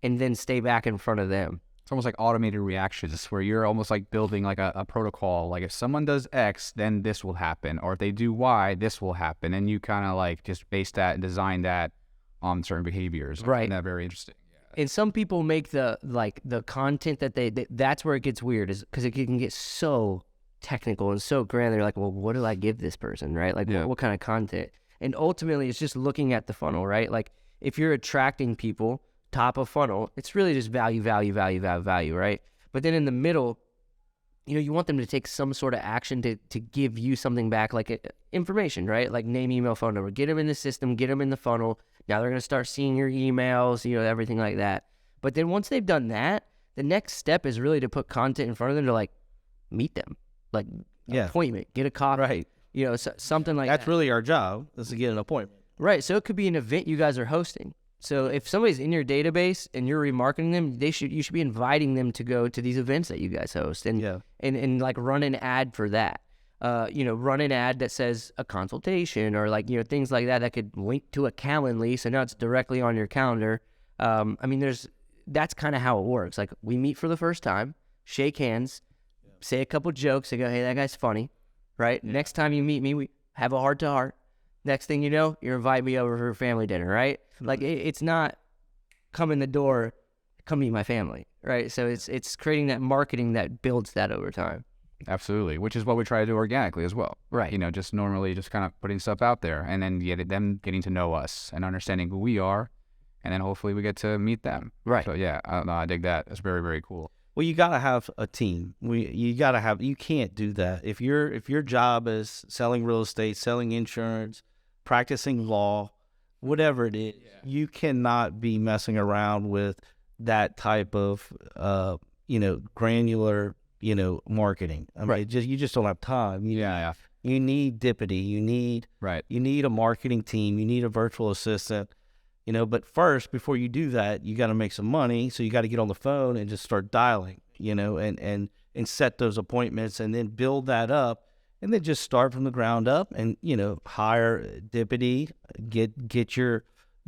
and then stay back in front of them. It's almost like automated reactions where you're almost like building like a protocol. Like if someone does X, then this will happen. Or if they do Y, this will happen. And you kind of like just base that and design that on certain behaviors. Right. I find that very interesting. Yeah. And some people make the content that that's where it gets weird, is because it can get so technical and so grand. They're like, well, what do I give this person, right? Like what kind of content? And ultimately it's just looking at the funnel, right? Like if you're attracting people, top of funnel, it's really just value, right? But then in the middle, you want them to take some sort of action to give you something back, like information, right? Like name, email, phone number. Get them in the system, get them in the funnel. Now they're going to start seeing your emails, everything like that. But then once they've done that, the next step is really to put content in front of them to like meet them, like appointment, get a coffee, Right. you know, something like That's that. really our job, is to get an appointment. Right. So it could be an event you guys are hosting. So if somebody's in your database and you're remarketing them, you should be inviting them to go to these events that you guys host and like run an ad for that. You know, run an ad that says a consultation or like, you know, things like that could link to a Calendly. So now it's directly on your calendar. I mean, that's kind of how it works. Like we meet for the first time, shake hands, say a couple jokes. They go, hey, that guy's funny, right? Yeah. Next time you meet me, we have a heart to heart. Next thing you know, you invite me over for family dinner, right? Like it's not come in the door, come meet my family, right? So it's creating that marketing that builds that over time. Absolutely, which is what we try to do organically as well. Right. You know, just normally just kind of putting stuff out there and then them getting to know us and understanding who we are, and then hopefully we get to meet them. Right. So yeah, I dig that. It's very, very cool. Well, you got to have a team. You can't do that. If your job is selling real estate, selling insurance, practicing law, whatever it is, you cannot be messing around with that type of, granular, marketing. I mean, you just don't have time. You need Dipiddi. You need a marketing team. You need a virtual assistant. But first, before you do that, you got to make some money. So you got to get on the phone and just start dialing, and set those appointments and then build that up, and then just start from the ground up and, hire Dipiddi,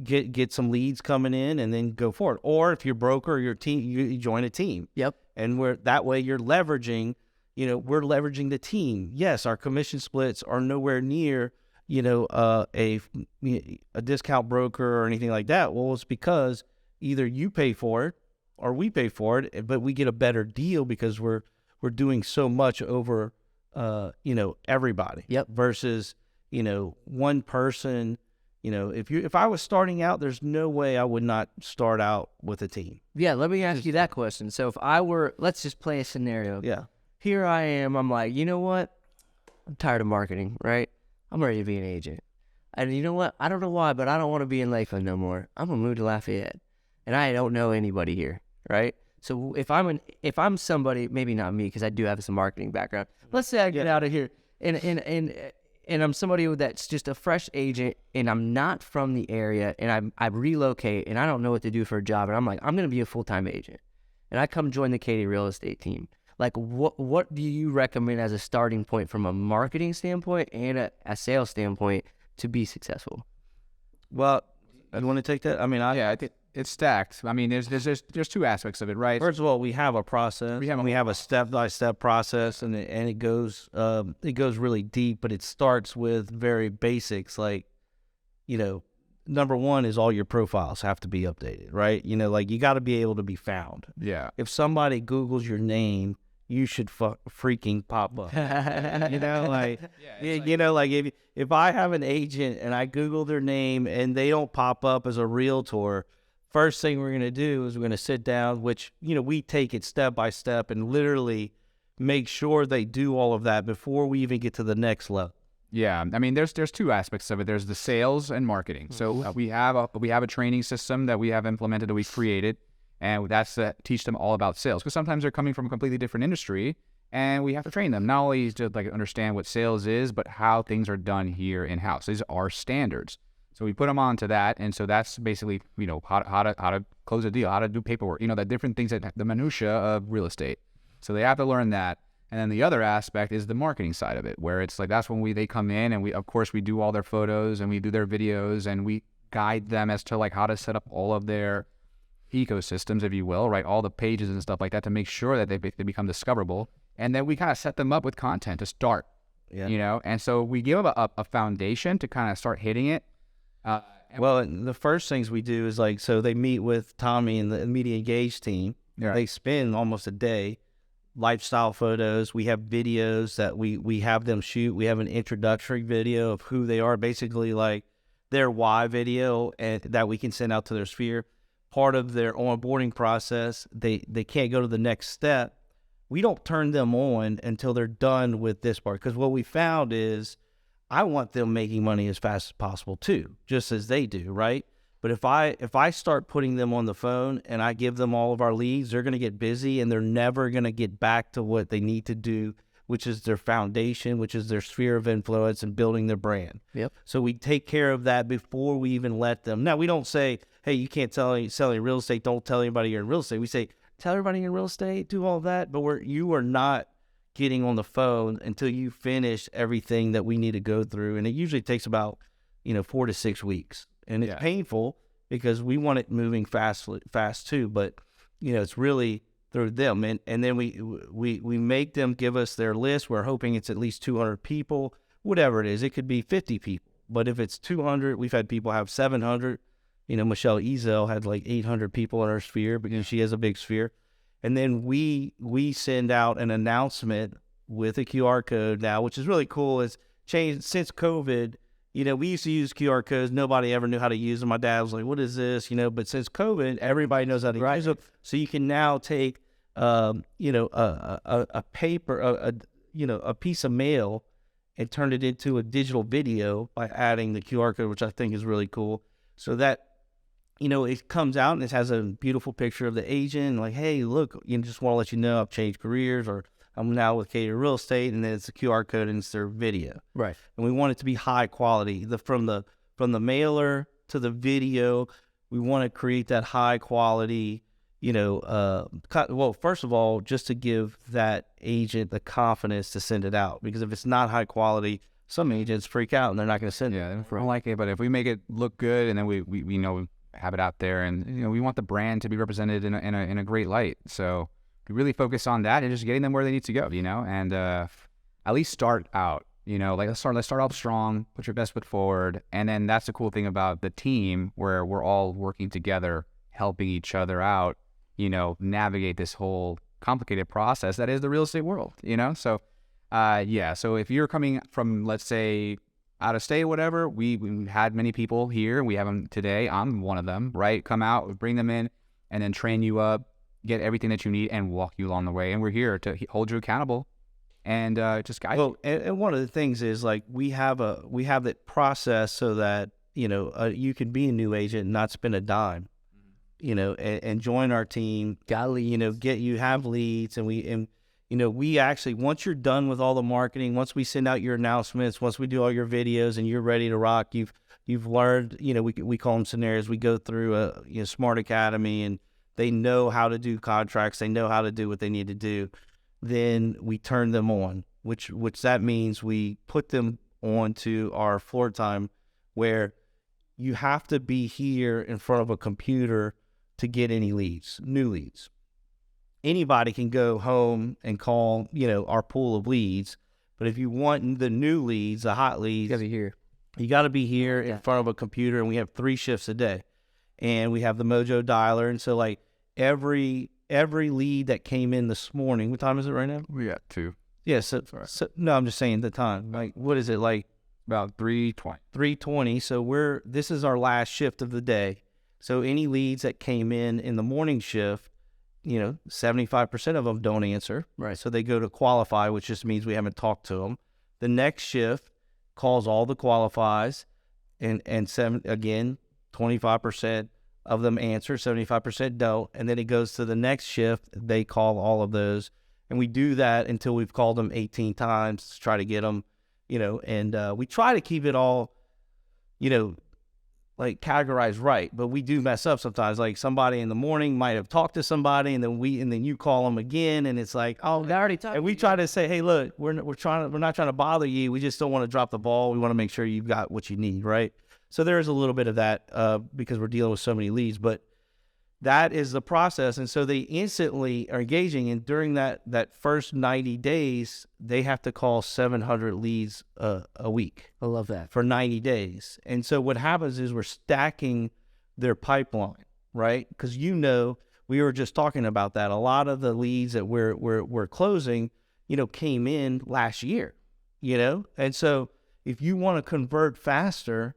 get some leads coming in and then go forward. Or if you're a broker or your team, you join a team. Yep. And that way you're leveraging, we're leveraging the team. Yes, our commission splits are nowhere near a discount broker or anything like that. Well, it's because either you pay for it or we pay for it, but we get a better deal because we're doing so much over, everybody. Yep. Versus, one person. If I was starting out, there's no way I would not start out with a team. Yeah. Let me ask you that question. So if let's just play a scenario. Yeah. Here I am. I'm like, you know what? I'm tired of marketing, right? I'm ready to be an agent. And you know what? I don't know why, but I don't want to be in Lakeland no more. I'm going to move to Lafayette. And I don't know anybody here, right? So if I'm somebody, maybe not me, because I do have some marketing background. Let's say I get out of here and I'm somebody that's just a fresh agent and I'm not from the area and I relocate and I don't know what to do for a job. And I'm like, I'm going to be a full-time agent. And I come join the Keaty Real Estate team. Like, what do you recommend as a starting point from a marketing standpoint and a sales standpoint to be successful? Well, you want to take that? I mean, I think it's stacked. I mean, there's two aspects of it, right? First of all, we have a process. We have a step-by-step process, and it goes really deep. But it starts with very basics, like, number one is all your profiles have to be updated, right? Like you got to be able to be found. Yeah. If somebody Googles your name, you should freaking pop up. If I have an agent and I Google their name and they don't pop up as a realtor, first thing we're going to do is we're going to sit down, which, we take it step by step and literally make sure they do all of that before we even get to the next level. Yeah, I mean, there's two aspects of it. There's the sales and marketing. So we have a training system that we have implemented, that we've created, and that's to teach them all about sales. Because sometimes they're coming from a completely different industry, and we have to train them not only to understand what sales is, but how things are done here in house. These are our standards. So we put them onto that, and so that's basically how to close a deal, how to do paperwork, the different things, that the minutia of real estate. So they have to learn that. And then the other aspect is the marketing side of it, where it's like that's when they come in and we do all their photos and we do their videos and we guide them as to like how to set up all of their ecosystems, if you will, right? All the pages and stuff like that to make sure that they become discoverable. And then we kind of set them up with content to start, And so we give them a foundation to kind of start hitting it. Well, the first things we do is so they meet with Tommy and the Media Engage team. Yeah. They spend almost a day. Lifestyle photos. We have videos that we have them shoot. We have an introductory video of who they are, basically like their why video, and that we can send out to their sphere. Part of their onboarding process, they can't go to the next step. We don't turn them on until they're done with this part, because what we found is I want them making money as fast as possible too, just as they do, right? But if I start putting them on the phone and I give them all of our leads, they're going to get busy and they're never going to get back to what they need to do, which is their foundation, which is their sphere of influence and building their brand. Yep. So we take care of that before we even let them. Now, we don't say, hey, you can't sell any real estate. Don't tell anybody you're in real estate. We say, tell everybody you're in real estate, do all that. But you are not getting on the phone until you finish everything that we need to go through. And it usually takes about, 4 to 6 weeks. And it's painful because we want it moving fast too. But, it's really through them. And then we make them give us their list. We're hoping it's at least 200 people, whatever it is. It could be 50 people. But if it's 200, we've had people have 700. Michelle Ezel had like 800 people in her sphere because she has a big sphere. And then we send out an announcement with a QR code now, which is really cool. It's changed since COVID. We used to use QR codes. Nobody ever knew how to use them. My dad was like, what is this? But since COVID, everybody knows how to use them. So you can now take, a paper, a piece of mail and turn it into a digital video by adding the QR code, which I think is really cool. So that, it comes out and it has a beautiful picture of the agent. Like, hey, look, just want to let you know I've changed careers, or I'm now with Keaty Real Estate, and then it's a QR code and it's their video. Right. And we want it to be high quality. From the mailer to the video, we want to create that high quality, well, first of all, just to give that agent the confidence to send it out. Because if it's not high quality, some agents freak out and they're not going to send it. Yeah, they don't like it. But if we make it look good and then we have it out there, and we want the brand to be represented in a great light. So we really focus on that and just getting them where they need to go, and at least start out, let's start off strong, put your best foot forward. And then that's the cool thing about the team, where we're all working together, helping each other out, navigate this whole complicated process that is the real estate world, So so if you're coming from, let's say, out of state, whatever, we had many people here. We have them today. I'm one of them, right? Come out, bring them in, and then train you up, get everything that you need, and walk you along the way. And we're here to hold you accountable and just guide you. And one of the things is, like, we have that process so that, you can be a new agent and not spend a dime, and join our team. Have leads, and we actually, once you're done with all the marketing, once we send out your announcements, once we do all your videos and you're ready to rock, you've learned, we call them scenarios. We go through a Smart Academy, and they know how to do contracts. They know how to do what they need to do. Then we turn them on, which that means we put them onto our floor time, where you have to be here in front of a computer to get any leads, new leads. Anybody can go home and call, our pool of leads. But if you want the new leads, the hot leads, you got to be here in front of a computer. And we have 3 shifts a day, and we have the Mojo dialer. And so, like, every lead that came in this morning, what time is it right now? We got 2. Yeah. So no, I'm just saying the time. Like, what is it, like? About 3:20. 3:20. So this is our last shift of the day. So any leads that came in the morning shift, 75% of them don't answer. Right. So they go to qualify, which just means we haven't talked to them. The next shift calls all the qualifies, and 25% of them answer, 75% don't. And then it goes to the next shift. They call all of those. And we do that until we've called them 18 times to try to get them, and we try to keep it all, like, categorized right, but we do mess up sometimes. Like, somebody in the morning might have talked to somebody, and then you call them again, and it's like, oh, they already talked. And we try to say, hey, look, we're not trying to bother you. We just don't want to drop the ball. We want to make sure you've got what you need, right? So there is a little bit of that because we're dealing with so many leads, but that is the process. And so they instantly are engaging, and during that first 90 days, they have to call 700 leads a week. I love that. For 90 days. And so what happens is we're stacking their pipeline, right? Because we were just talking about that. A lot of the leads that we're closing, came in last year, And so if you want to convert faster,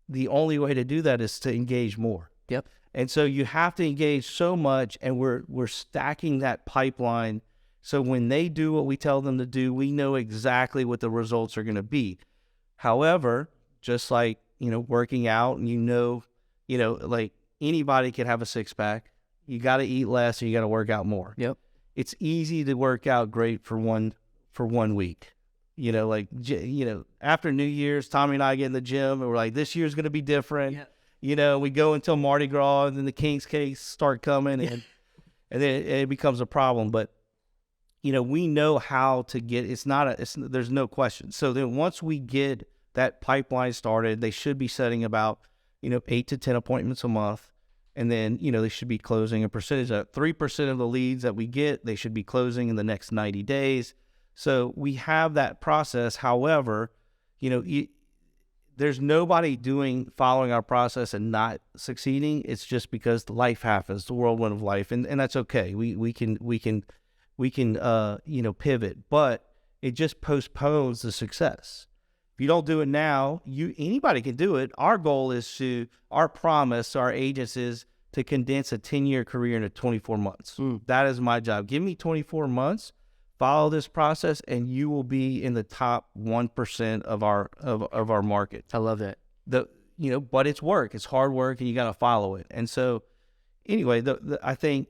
the only way to do that is to engage more. Yep. And so you have to engage so much, and we're stacking that pipeline. So when they do what we tell them to do, we know exactly what the results are going to be. However, just like, working out, and like anybody can have a six pack. You got to eat less or you got to work out more. Yep. It's easy to work out great for 1 week. After New Year's, Tommy and I get in the gym and we're like, this year's going to be different. Yeah. We go until Mardi Gras and then the King's cakes start coming and then it becomes a problem. But, we know how to get, there's no question. So then once we get that pipeline started, they should be setting about, 8 to 10 appointments a month. And then, they should be closing a percentage of 3% of the leads that we get, they should be closing in the next 90 days. So we have that process. However, there's nobody following our process and not succeeding. It's just because life happens, the whirlwind of life. And that's okay. We can pivot, but it just postpones the success. If you don't do it now, anybody can do it. Our goal is our promise to our agents is to condense a 10-year career into 24 months. That is my job. Give me 24 months, follow this process, and you will be in the top 1% of our market. I love that. But it's work. It's hard work, and you got to follow it. And so, anyway, I think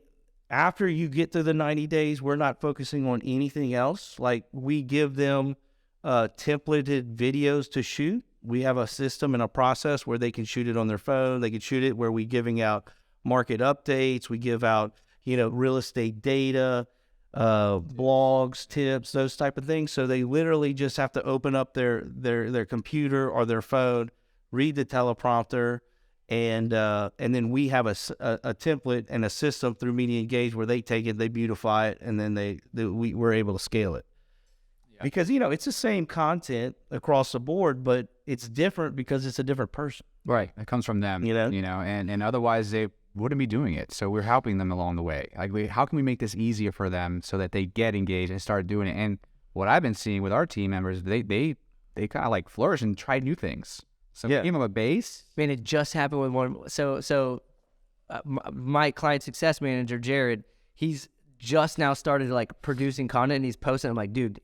after you get through the 90 days, we're not focusing on anything else. Like we give them templated videos to shoot. We have a system and a process where they can shoot it on their phone. They can shoot it where we're giving out market updates. We give out, real estate data, blogs, tips, those type of things. So they literally just have to open up their computer or their phone, read the teleprompter, and then we have a template and a system through Media Engage where they take it, they beautify it, and then we're able to scale it. Because, it's the same content across the board, but it's different because it's a different person. Right. It comes from them, and otherwise they wouldn't be doing it. So we're helping them along the way. Like, how can we make this easier for them so that they get engaged and start doing it? And what I've been seeing with our team members, they kind of like flourish and try new things. So we give them a base. Man, it just happened with one. So my client success manager, Jared, he's just now started like producing content and he's posting. I'm like, dude,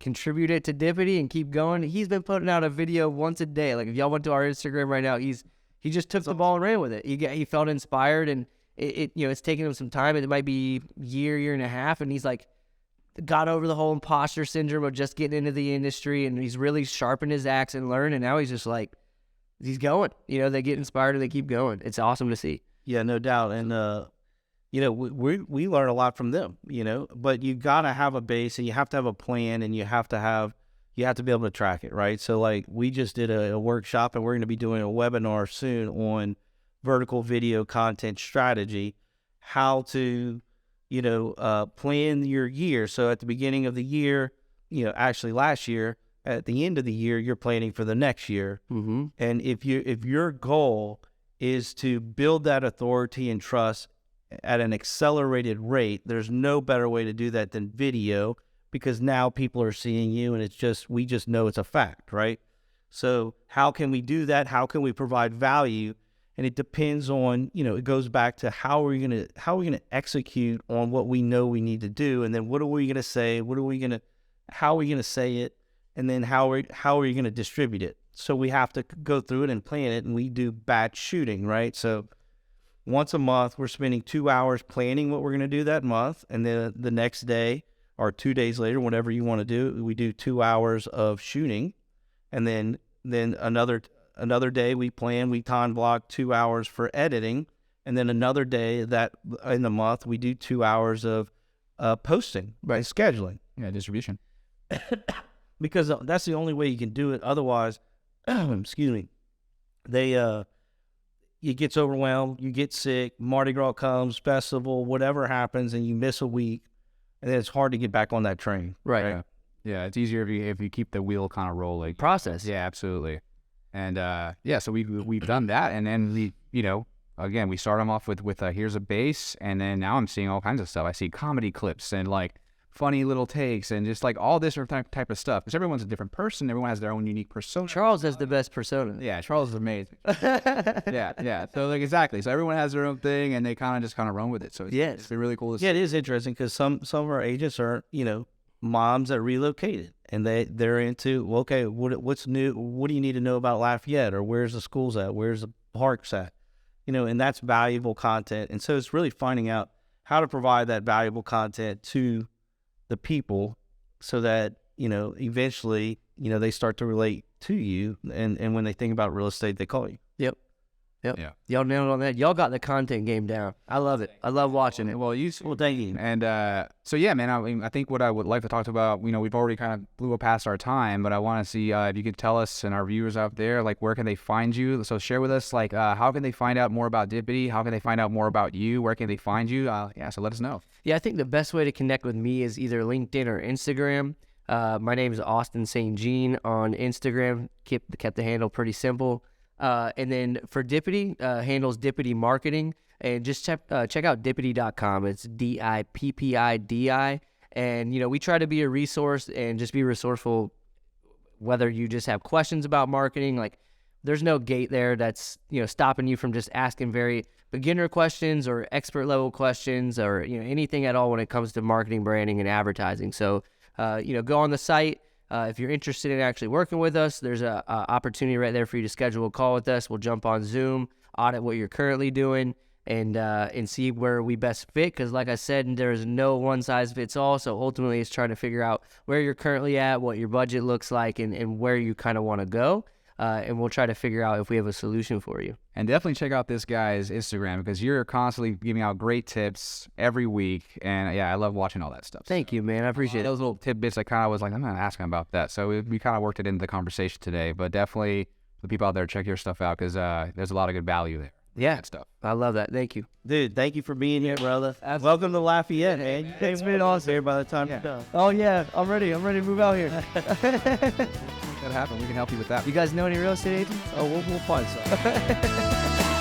contribute it to Dipiddi and keep going. He's been putting out a video once a day. Like if y'all went to our Instagram right now, he just took the ball and ran with it. He felt inspired, and it's taking him some time. It might be year and a half, and he's like got over the whole imposter syndrome of just getting into the industry, and he's really sharpened his axe and learned, and now he's just like, he's going. They get inspired and they keep going. It's awesome to see. Yeah, no doubt. And we learn a lot from them, but you got to have a base and you have to have a plan and you have to be able to track it, right? So like we just did a workshop and we're going to be doing a webinar soon on vertical video content strategy, how to, plan your year. So at the beginning of the year, actually last year, at the end of the year, you're planning for the next year. Mm-hmm. And if your goal is to build that authority and trust at an accelerated rate, there's no better way to do that than video, because now people are seeing you and we just know it's a fact, right? So how can we do that? How can we provide value? And it depends on, it goes back to how are we going to execute on what we know we need to do? And then what are we going to say? How are we going to say it? And then how are you going to distribute it? So we have to go through it and plan it, and we do batch shooting, right? So once a month, we're spending 2 hours planning what we're going to do that month. And then the next day or 2 days later, whatever you want to do, we do 2 hours of shooting. And then another day we time block 2 hours for editing. And then another day that in the month, we do 2 hours of posting, right? Scheduling. Yeah, distribution. Because that's the only way you can do it. Otherwise, excuse me, it gets overwhelmed, you get sick, Mardi Gras comes, festival, whatever happens, and you miss a week, and then it's hard to get back on that train. Right. Yeah, it's easier if you keep the wheel kind of rolling. Process. Yeah, absolutely. And so we've done that, and then again, we start them off with here's a base, and then now I'm seeing all kinds of stuff. I see comedy clips and like funny little takes and just like all this type of stuff, because everyone's a different person. Everyone has their own unique persona. Charles has the best persona. Yeah, Charles is amazing. yeah. So like exactly. So everyone has their own thing, and they kind of run with it. So it's been really cool to see. Yeah, it is interesting because some of our agents are moms that relocated, and they're into, okay, what's new? What do you need to know about Lafayette, or where's the schools at? Where's the parks at? and that's valuable content. And so it's really finding out how to provide that valuable content to the people so that, eventually, they start to relate to you. And when they think about real estate, they call you. Yep. Yeah. Y'all nailed on that. Y'all got the content game down. I love it. I love watching it. Well, Thank you. And so yeah, man. I think what I would like to talk about, we've already kind of blew past our time, but I want to see if you could tell us and our viewers out there, like, where can they find you? So share with us, like, how can they find out more about Dipiddi? How can they find out more about you? Where can they find you? So let us know. Yeah, I think the best way to connect with me is either LinkedIn or Instagram. My name is Austin St.Jean on Instagram. Kept the handle pretty simple. And then for Dipiddi, handles Dipiddi Marketing, and just check out Dipiddi.com. It's Dippidi. And, we try to be a resource and just be resourceful, whether you just have questions about marketing. Like, there's no gate there that's, stopping you from just asking very beginner questions or expert level questions or, anything at all when it comes to marketing, branding, and advertising. So, go on the site. If you're interested in actually working with us, there's a opportunity right there for you to schedule a call with us. We'll jump on Zoom, audit what you're currently doing, and see where we best fit. Because like I said, there's no one size fits all. So ultimately, it's trying to figure out where you're currently at, what your budget looks like, and where you kind of want to go. And we'll try to figure out if we have a solution for you. And definitely check out this guy's Instagram, because you're constantly giving out great tips every week. And yeah, I love watching all that stuff. Thank you, man. I appreciate it. Those little tidbits, I kind of was like, I'm not asking about that. So we kind of worked it into the conversation today. But definitely, the people out there, check your stuff out, because there's a lot of good value there. Yeah, Good stuff. I love that. Thank you. Dude, thank you for being here, brother. Welcome to Lafayette, man. It's been awesome here by the time you're done. Oh, yeah. I'm ready. I'm ready to move out here. That happen. We can help you with that. You guys know any real estate agents? Oh, we'll find some.